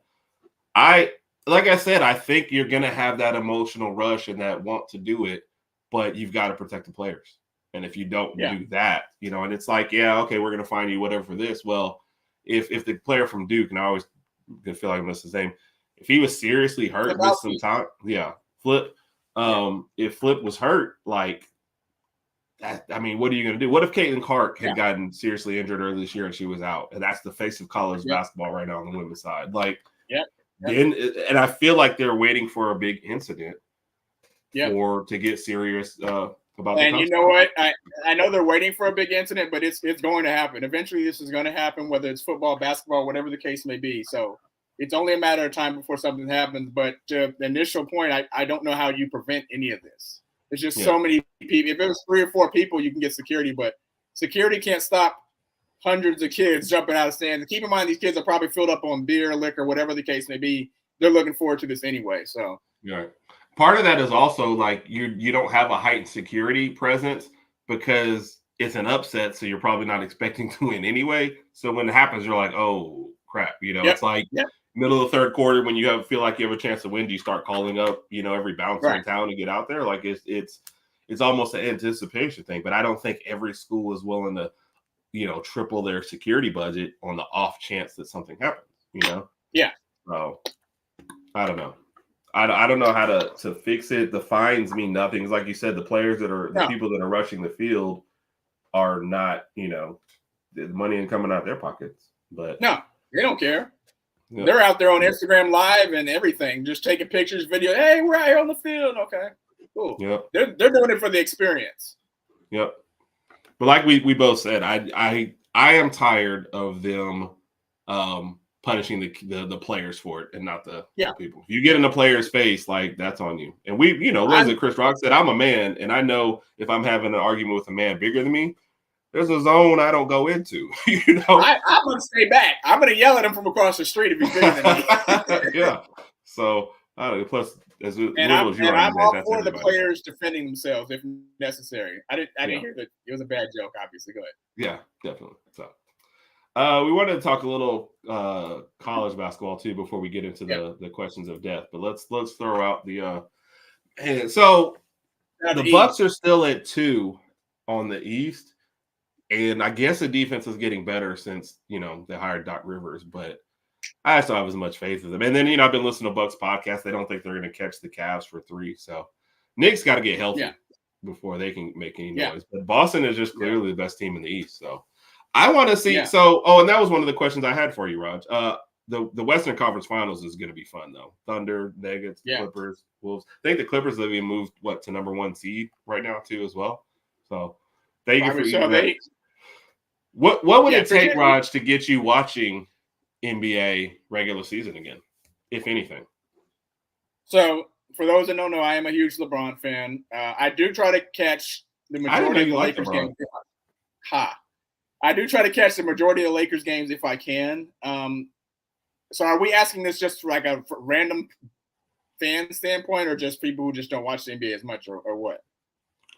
Like I said, I think you're going to have that emotional rush and that want to do it, but you've got to protect the players. And if you don't do that, and it's like, okay, we're going to find you whatever for this. Well, if the player from Duke, and I always feel like I missed his name, if he was seriously hurt with some time, Flip. If Flip was hurt, like, I mean, what are you going to do? What if Caitlin Clark had gotten seriously injured earlier this year and she was out? And that's the face of college basketball right now on the women's side. Like, then, and I feel like they're waiting for a big incident to get serious about. And you know what? I know they're waiting for a big incident, but it's going to happen. Eventually, this is going to happen, whether it's football, basketball, whatever the case may be. So it's only a matter of time before something happens. But to the initial point, I don't know how you prevent any of this. There's just so many people. If it was 3 or 4 people, you can get security, but security can't stop hundreds of kids jumping out of stands. Keep in mind, these kids are probably filled up on beer, liquor, whatever the case may be. They're looking forward to this anyway. So, part of that is also like you don't have a heightened security presence because it's an upset, so you're probably not expecting to win anyway. So when it happens, you're like, oh crap, it's like. Middle of the third quarter, when you feel like you have a chance to win, do you start calling up, every bouncer in town to get out there? Like it's almost an anticipation thing. But I don't think every school is willing to, triple their security budget on the off chance that something happens. Yeah. So I don't know. I don't know how to fix it. The fines mean nothing. It's like you said, the players the people that are rushing the field are not, the money ain't coming out their pockets. But no, they don't care. Yep. They're out there on Instagram Live and everything, just taking pictures, video. Hey, we're out here on the field. Okay, cool. Yep. They're doing it for the experience. Yep. But like we both said, I am tired of them punishing the players for it and not the people. If you get in the player's face, like that's on you. And what is it? Chris Rock said, I'm a man, and I know if I'm having an argument with a man bigger than me, there's a zone I don't go into. I'm going to stay back. I'm going to yell at him from across the street if he's bigger than me. Yeah. So plus as little as you are, I'm all for the players defending themselves if necessary. I didn't hear that. It was a bad joke. Obviously, go ahead. Yeah, definitely. So. We wanted to talk a little college basketball too before we get into the questions of death. But let's throw out the and so the Bucks are still at 2 on the East, and I guess the defense is getting better since they hired Doc Rivers. But I still have as much faith in them. And then I've been listening to Bucks podcast. They don't think they're going to catch the Cavs for 3. So Knicks got to get healthy before they can make any noise. But Boston is just clearly the best team in the East. So. I want to see. So, and that was one of the questions I had for you, Raj. The Western Conference Finals is going to be fun, though. Thunder, Nuggets, Clippers, Wolves. I think the Clippers have been moved to number 1 seed right now too, as well. So, thank you for that. What would it take, Raj, to get you watching NBA regular season again, if anything? So, for those that don't know, I am a huge LeBron fan. I do try to catch the majority of the Lakers games. I do try to catch the majority of the Lakers games if I can. So are we asking this just like a random fan standpoint or just people who just don't watch the NBA as much or what?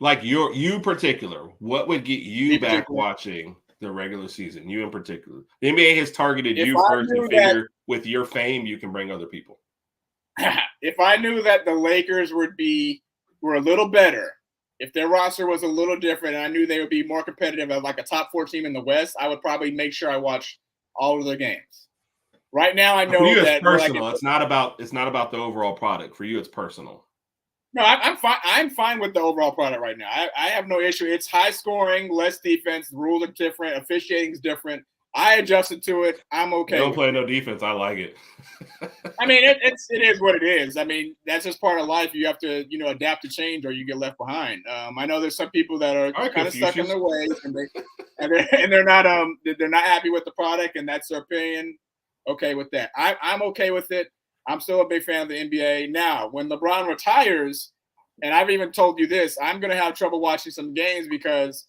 Like you particular, what would get you back watching the regular season? You in particular. The NBA has targeted you first and figure with your fame, you can bring other people. If I knew that the Lakers were a little better, if their roster was a little different and I knew they would be more competitive as like a top 4 team in the West, I would probably make sure I watch all of their games. Right now, I know for you, that it's personal. It's not about the overall product. For you, it's personal. No, I'm fine. I'm fine with the overall product right now. I have no issue. It's high scoring, less defense. The rules are different. Officiating is different. I adjusted to it. I'm okay. You don't play no defense. I like it. I mean, it is what it is. I mean, that's just part of life. You have to, adapt to change, or you get left behind. I know there's some people that are kind of stuck in their ways, and they're not happy with the product, and that's their opinion. Okay with that. I'm okay with it. I'm still a big fan of the NBA. Now, when LeBron retires, and I've even told you this, I'm going to have trouble watching some games because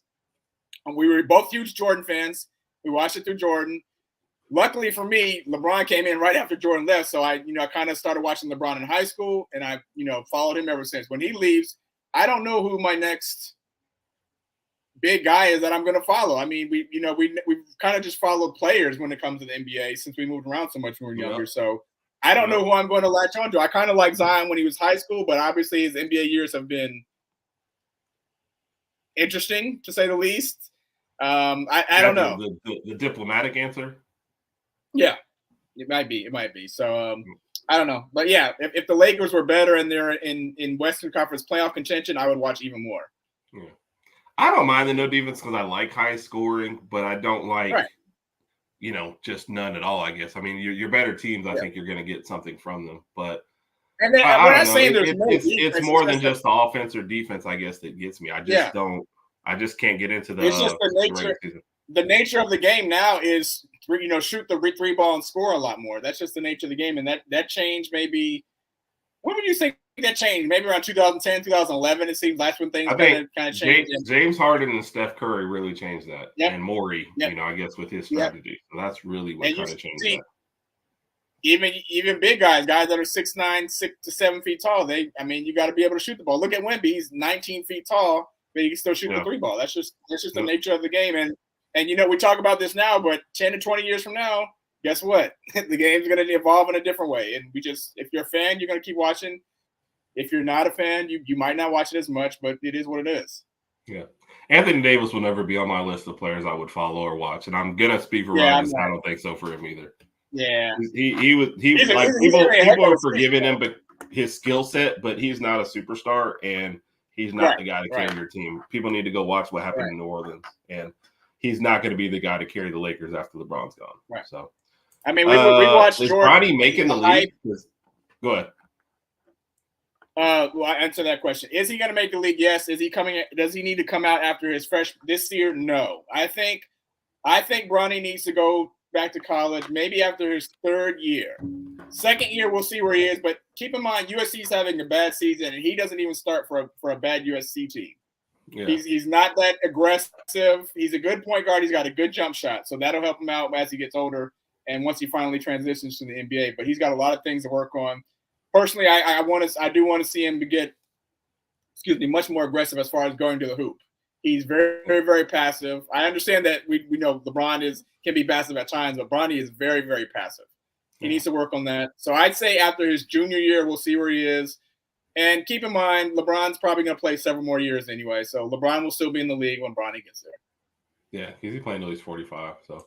we were both huge Jordan fans. We watched it through Jordan. Luckily for me, LeBron came in right after Jordan left, so I kind of started watching LeBron in high school, and I, followed him ever since. When he leaves, I don't know who my next big guy is that I'm going to follow. I mean, we've kind of just followed players when it comes to the NBA since we moved around so much when we were younger. So I don't know who I'm going to latch on to. I kind of like Zion when he was high school, but obviously his NBA years have been interesting to say the least. I don't know. The diplomatic answer? Yeah, it might be. So I don't know. But yeah, if the Lakers were better and they're in Western Conference playoff contention, I would watch even more. Yeah. I don't mind the no defense because I like high scoring, but I don't like, just none at all, I guess. I mean, your better teams, I think you're going to get something from them. But and then, I don't know. It's more than just the offense or defense, I guess, that gets me. I just don't. I just can't get into the. It's just the nature. The nature of the game now is, shoot the 3 ball and score a lot more. That's just the nature of the game, and that changed maybe. When would you think that changed? Maybe around 2010, 2011. It seems that's when things kind of changed. James Harden and Steph Curry really changed that, and Morey, I guess with his strategy. So that's really what kind of changed that. Even big guys that are 6'9", 6 to 7 feet tall, you got to be able to shoot the ball. Look at Wemby; he's 19 feet tall, but he can still shoot the 3 ball. That's just the nature of the game. And we talk about this now, but 10 to 20 years from now, guess what? The game's going to evolve in a different way. And if you're a fan, you're going to keep watching. If you're not a fan, you might not watch it as much, but it is what it is. Yeah. Anthony Davis will never be on my list of players I would follow or watch. And I'm going to speak for Rogers. I don't think so for him either. Yeah. He was like people are forgiving him, but his skill set, but he's not a superstar and he's not the guy to carry your team. People need to go watch what happened in New Orleans. And he's not going to be the guy to carry the Lakers after LeBron's gone. Right. So, I mean, we watched is Jordan. Bronny making the league? Go ahead. Well, I answer that question. Is he going to make the league? Yes. Is he coming? Does he need to come out after his this year? No. I think Bronny needs to go back to college maybe after his 3rd year. 2nd year, we'll see where he is. But keep in mind, USC's having a bad season, and he doesn't even start for a bad USC team. Yeah. He's not that aggressive. He's a good point guard. He's got a good jump shot, so that'll help him out as he gets older and once he finally transitions to the NBA. But he's got a lot of things to work on. Personally, I do want to see him get, much more aggressive as far as going to the hoop. He's very, very, very passive. I understand that we know LeBron can be passive at times, but Bronny is very, very passive. He needs to work on that. So I'd say after his junior year, we'll see where he is. And keep in mind, LeBron's probably going to play several more years anyway. So LeBron will still be in the league when Bronny gets there. Yeah, he's playing until he's 45. So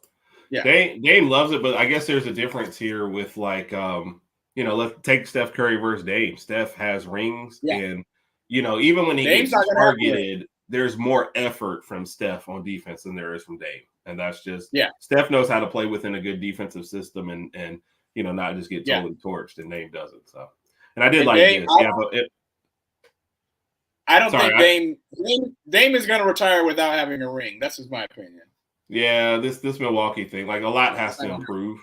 yeah, Dame loves it, but I guess there's a difference here with let's take Steph Curry versus Dame. Steph has rings, and even when he gets targeted, there's more effort from Steph on defense than there is from Dame, and that's just Steph knows how to play within a good defensive system and not just get totally torched, and Dame doesn't. So, and I did like Dame, this. I don't think Dame is going to retire without having a ring. That's just my opinion. Yeah, this Milwaukee thing, like a lot has to improve.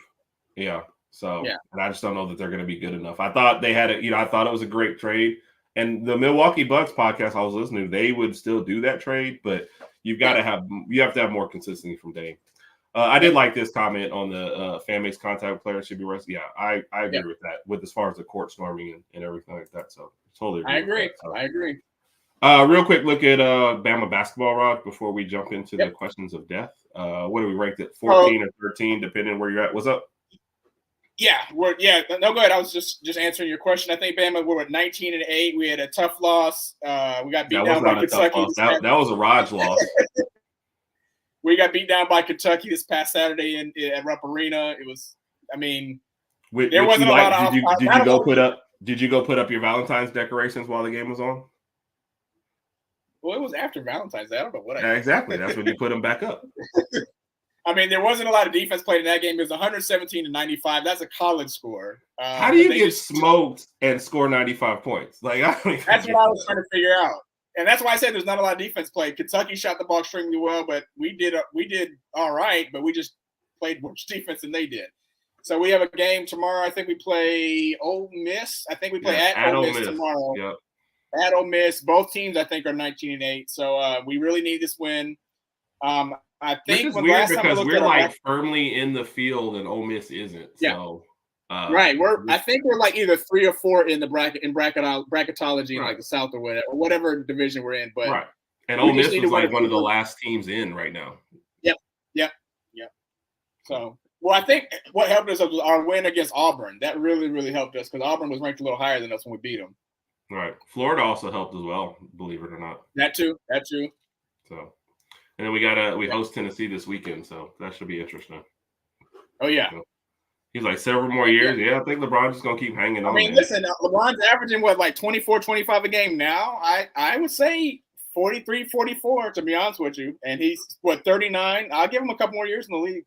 Yeah. So, and I just don't know that they're going to be good enough. I thought they had it. I thought it was a great trade. And the Milwaukee Bucks podcast I was listening to, they would still do that trade, but you have to have more consistency from Dame. I did like this comment on the fan makes contact with players should be arrested. Yeah, I agree with that. With as far as the court storming and everything like that. So totally agree. I agree. Real quick look at Bama basketball, Rod, before we jump into the questions of death. What do we rank it? 14 or 13, depending where you're at. What's up? Yeah, no, go ahead. I was just answering your question. I think Bama we're at 19-8. We had a tough loss. We got beat down by Kentucky. That was a Raj loss. We got beat down by Kentucky this past Saturday at Rupp Arena. It was, there wasn't a lot of. Did you go put up your Valentine's decorations while the game was on? Well, it was after Valentine's Day. I don't know what I did. Exactly. That's when you put them back up. There wasn't a lot of defense played in that game. It was 117-95. That's a college score. How do you get smoked and score 95 points? That's what I was trying to figure out. And that's why I said there's not a lot of defense played. Kentucky shot the ball extremely well, but we did all right, but we just played worse defense than they did. So we have a game tomorrow. I think we play Ole Miss. I think we play at Ole Miss tomorrow. Yep. At Ole Miss. Both teams, I think, are 19-8. So we really need this win. I think which is weird because we're firmly in the field and Ole Miss isn't. Yeah. So right. I think we're either 3 or 4 in the bracketology in the South or whatever division we're in. But right. And Ole Miss is one of the last teams in right now. Yep. So I think what helped us was our win against Auburn. That really, really helped us because Auburn was ranked a little higher than us when we beat them. Right. Florida also helped as well, believe it or not. That too. So, and then we host Tennessee this weekend, so that should be interesting. Oh yeah. So, he's like several more years. Yeah, I think LeBron's just gonna keep hanging on. Listen, LeBron's averaging 24, 25 a game now. I would say 43, 44 to be honest with you, and he's 39. I'll give him a couple more years in the league.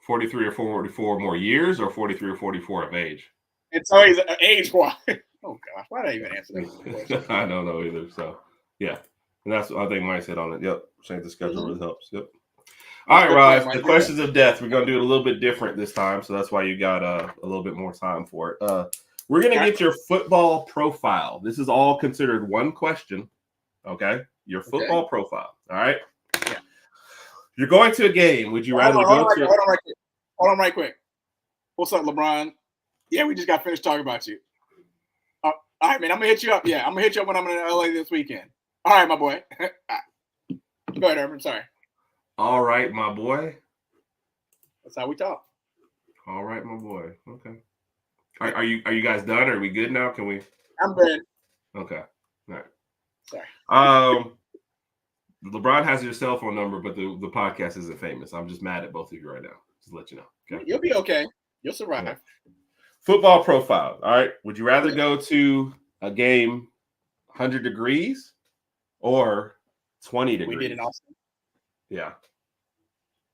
43 or 44 more years, or 43 or 44 of age. And so he's age-wise. Oh gosh, why did I even answer that? I don't know either. So yeah, and that's what I think Mike said on it. Yep, change the schedule really helps. Yep. All right, Raj. The questions of death. We're gonna do it a little bit different this time, so that's why you got a little bit more time for it. We're gonna get your football profile. This is all considered one question. Okay, your football profile. All right. Yeah. You're going to a game. Would you rather go to? Hold on, right quick. What's up, LeBron? Yeah, we just got finished talking about you. All right, man. I'm gonna hit you up. Yeah, I'm gonna hit you up when I'm in LA this weekend. All right, my boy. Go ahead, Urban. Sorry. All right, my boy. That's how we talk. All right, my boy. Okay. Are you guys done? Are we good now? Can we? I'm good. Okay. All right. Sorry. LeBron has your cell phone number, but the podcast isn't famous. I'm just mad at both of you right now. Just to let you know. Okay. You'll be okay. You'll survive. Yeah. Football profile. All right. Would you rather go to a game 100 degrees or 20 degrees? We did in Austin. Yeah.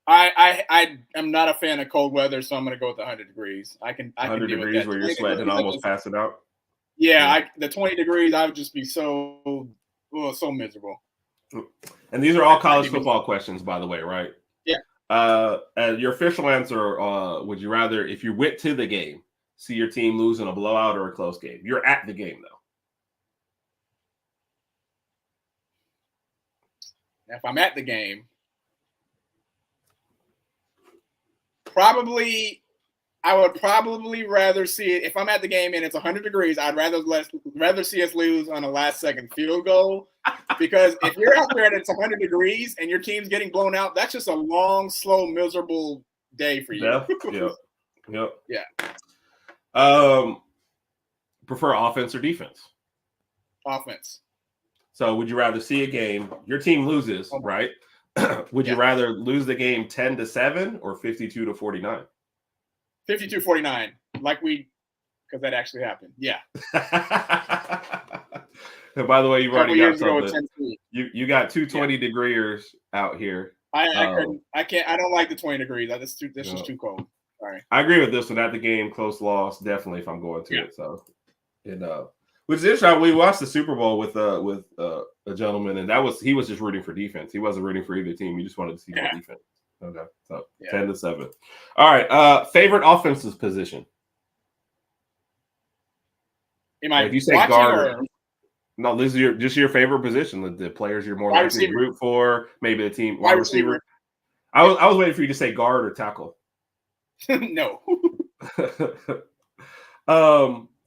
I am not a fan of cold weather, so I'm going to go with 100 degrees. I can 100 deal degrees with that. where you're sweating and almost passing out. Yeah, the 20 degrees, I would just be so miserable. And these are all college football questions, by the way, right? Yeah. Your official answer: would you rather, if you went to the game, see your team lose in a blowout or a close game? You're at the game, though. If I'm at the game, I would probably rather see it. If I'm at the game and it's 100 degrees, I'd rather see us lose on a last-second field goal. Because if you're out there and it's 100 degrees and your team's getting blown out, that's just a long, slow, miserable day for you. Yep. Yeah. Prefer offense or defense? Offense. So would you rather see a game, your team loses, right? Would you rather lose the game 10-7 or 52-49? 52-49, because that actually happened. Yeah. And by the way, you've already got something. With You got two 20-degreers out here. I couldn't. I can't. I don't like the 20 degrees. This is too cold. Sorry. I agree with this one. At the game, close loss, definitely. If I'm going to it, so which is interesting. We watched the Super Bowl with a gentleman, and he was just rooting for defense. He wasn't rooting for either team. He just wanted to see more defense. Okay, so 10-7. All right. Favorite offensive position? If you say guard, no, this is your favorite position. The players you're more likely to root for, maybe the team wide receiver. I was waiting for you to say guard or tackle. No.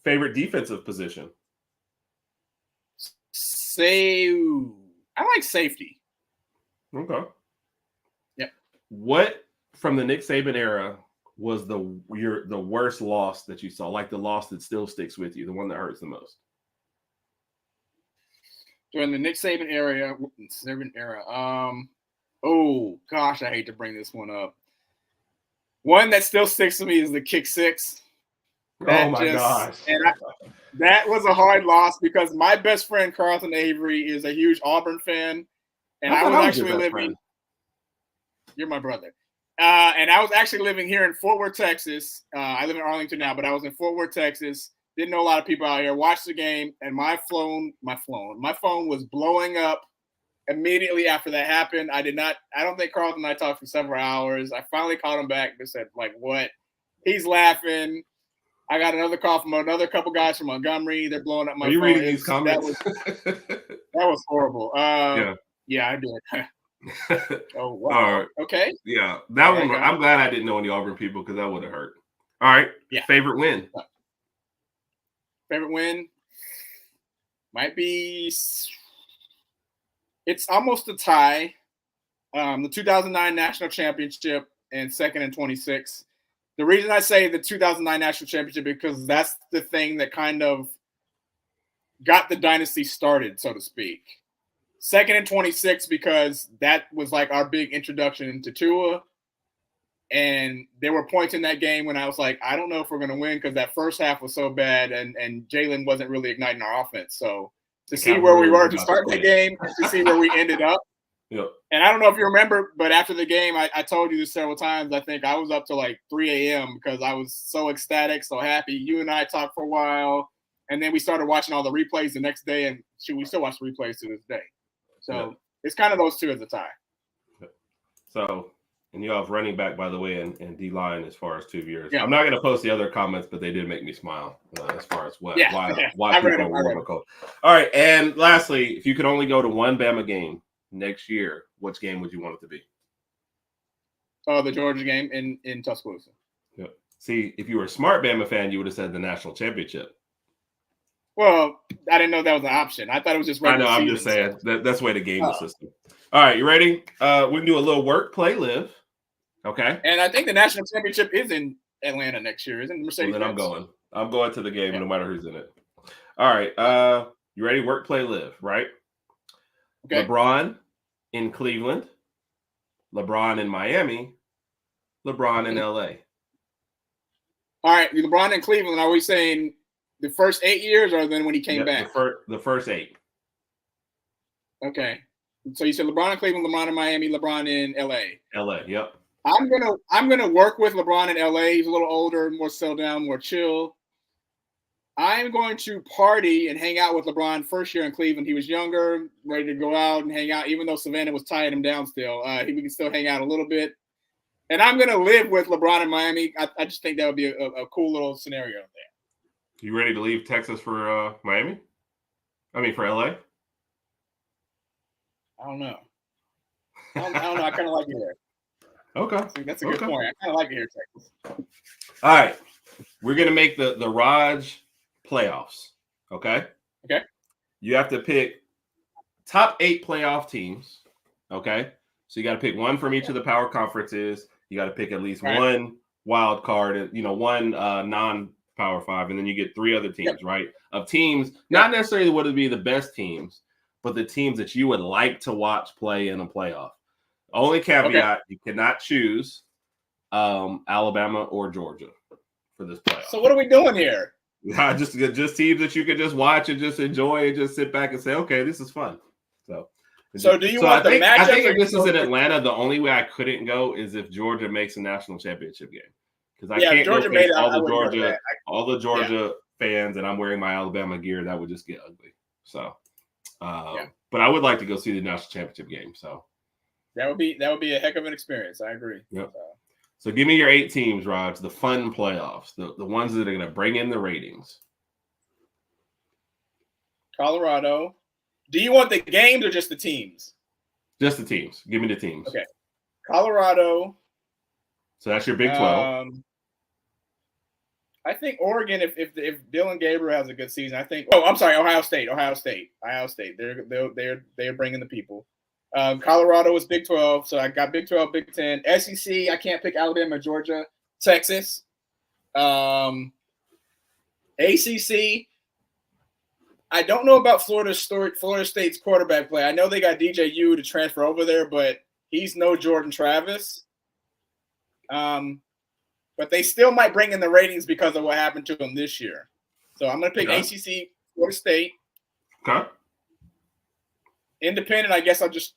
Favorite defensive position? I like safety. Okay. Yep. What from the Nick Saban era was the worst loss that you saw? Like the loss that still sticks with you, the one that hurts the most? During the Nick Saban era. Oh gosh, I hate to bring this one up. One that still sticks to me is the kick six. Gosh. That was a hard loss because my best friend Carlton Avery is a huge Auburn fan, and I was actually living. You're my brother, and I was actually living here in Fort Worth, Texas. I live in Arlington now, but I was in Fort Worth, Texas. Didn't know a lot of people out here. Watched the game, and my phone was blowing up immediately after that happened. I don't think Carlton and I talked for several hours. I finally called him back and said, like, what? He's laughing. I got another call from another couple guys from Montgomery. They're blowing up my phone. Are you reading these comments? That was horrible. Yeah, I did. Oh, wow. All right. Okay. Yeah, that one. I'm glad I didn't know any Auburn people because that would have hurt. All right. Yeah. Favorite win? Favorite win might be. It's almost a tie. The 2009 national championship and 2nd and 26. The reason I say the 2009 national championship because that's the thing that kind of got the dynasty started, so to speak. 2nd and 26 because that was like our big introduction into Tua. And there were points in that game when I was like, I don't know if we're going to win because that first half was so bad and Jalen wasn't really igniting our offense. So to see where we were to start the game, to see where we ended up. Yep. And I don't know if you remember, but after the game, I told you this several times. I think I was up to like 3 a.m. because I was so ecstatic, so happy. You and I talked for a while, and then we started watching all the replays the next day, and we still watch the replays to this day. So It's kind of those two as a tie. So, and you have running back, by the way, and D-line as far as 2 years. Yeah. I'm not going to post the other comments, but they did make me smile as far as why people are warm and cold. All right, and lastly, if you could only go to one Bama game next year, which game would you want it to be? The Georgia game in Tuscaloosa. Yep. See, if you were a smart Bama fan, you would have said the national championship. Well, I didn't know that was an option. I thought it was just regular season. I'm just saying that's the way to game the system. All right, you ready? We can do a little work, play, live. Okay. And I think the national championship is in Atlanta next year, isn't it? Mercedes? Well, then I'm going to the game no matter who's in it. All right. You ready? Work, play, live, right? Okay. LeBron in Cleveland, LeBron in Miami, LeBron in LA. All right, LeBron in Cleveland. Are we saying the first 8 years, or then when he came back? The first 8. Okay, so you said LeBron in Cleveland, LeBron in Miami, LeBron in LA. LA, yep. I'm gonna work with LeBron in LA. He's a little older, more settled down, more chill. I'm going to party and hang out with LeBron first year in Cleveland. He was younger, ready to go out and hang out, even though Savannah was tying him down still. We can still hang out a little bit. And I'm going to live with LeBron in Miami. I just think that would be a cool little scenario there. You ready to leave Texas for Miami? I mean, for LA? I don't know. I don't know. I kind of like it here. Okay. That's a good point. I kind of like it here, Texas. All right. We're going to make the Raj playoffs. Okay. Okay. You have to pick top 8 playoff teams. Okay. So you got to pick one from each of the power conferences. You got to pick at least one wild card, one non-power 5, and then you get 3 other teams, right? Of teams, not necessarily what would be the best teams, but the teams that you would like to watch play in a playoff. Only caveat, you cannot choose Alabama or Georgia for this playoff. So what are we doing here? Just teams that you can just watch and just enjoy and just sit back and say, okay, this is fun. So do you want the matchup? I think if this is in Atlanta, the only way I couldn't go is if Georgia makes a national championship game. Because I can't Georgia go made face all the Georgia fans, and I'm wearing my Alabama gear. That would just get ugly. So, but I would like to go see the national championship game. So that would be a heck of an experience. I agree. Yep. So give me your 8 teams, Raj, the fun playoffs, the ones that are going to bring in the ratings. Colorado. Do you want the games or just the teams? Just the teams. Give me the teams. Okay. Colorado. So that's your Big 12. I think Oregon, if Dylan Gabriel has a good season, I think. Oh, I'm sorry, Ohio State. They're bringing the people. Colorado is Big 12, so I got Big 12, Big 10, SEC. I can't pick Alabama, Georgia, Texas. ACC. I don't know about Florida State's quarterback play. I know they got DJU to transfer over there, but he's no Jordan Travis. But they still might bring in the ratings because of what happened to him this year. So I'm going to pick ACC, Florida State. Okay. Independent, I guess I'll just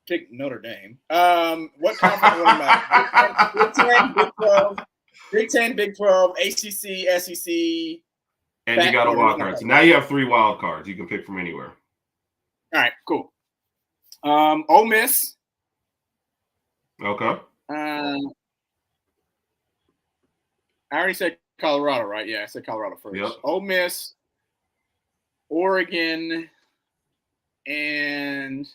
pick Notre Dame. What conference am I? Big 10, Big 12. Big 10, Big 12, ACC, SEC. And you got a wild card. So now you have 3 wild cards. You can pick from anywhere. All right, cool. Ole Miss. Okay. I already said Colorado, right? Yeah, I said Colorado first. Yep. Ole Miss, Oregon, and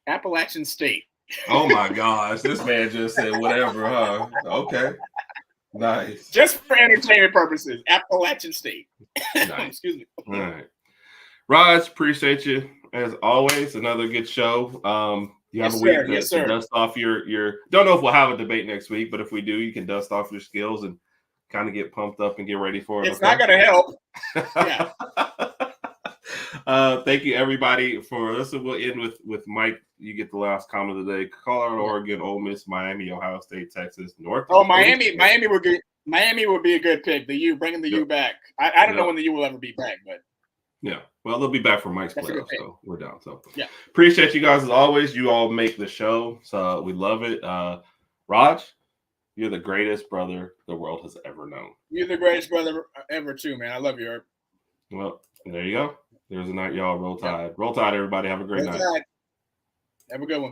Appalachian State. Oh my gosh, this man just said whatever, huh? Okay. Nice. Just for entertainment purposes, Appalachian State. Nice. Excuse me. All right. Raj, appreciate you as always. Another good show. You have a week to dust off your don't know if we'll have a debate next week, but if we do, you can dust off your skills and kind of get pumped up and get ready for it. It's not gonna help. Yeah. Thank you everybody for listening. We'll end with Mike. You get the last comment of the day. Colorado, Oregon, Ole Miss, Miami, Ohio State, Texas, North. Oh, Miami would be a good pick. The U, bringing the U back. I don't know when the U will ever be back, but yeah. Well, they'll be back for Mike's playoffs, so we're down. So yeah. Appreciate you guys as always. You all make the show, so we love it. Raj, you're the greatest brother the world has ever known. You're the greatest brother ever too, man. I love you, Herb. Well, there you go. There's a night, y'all. Roll Tide. Roll Tide, everybody. Have a great night. Have a good one.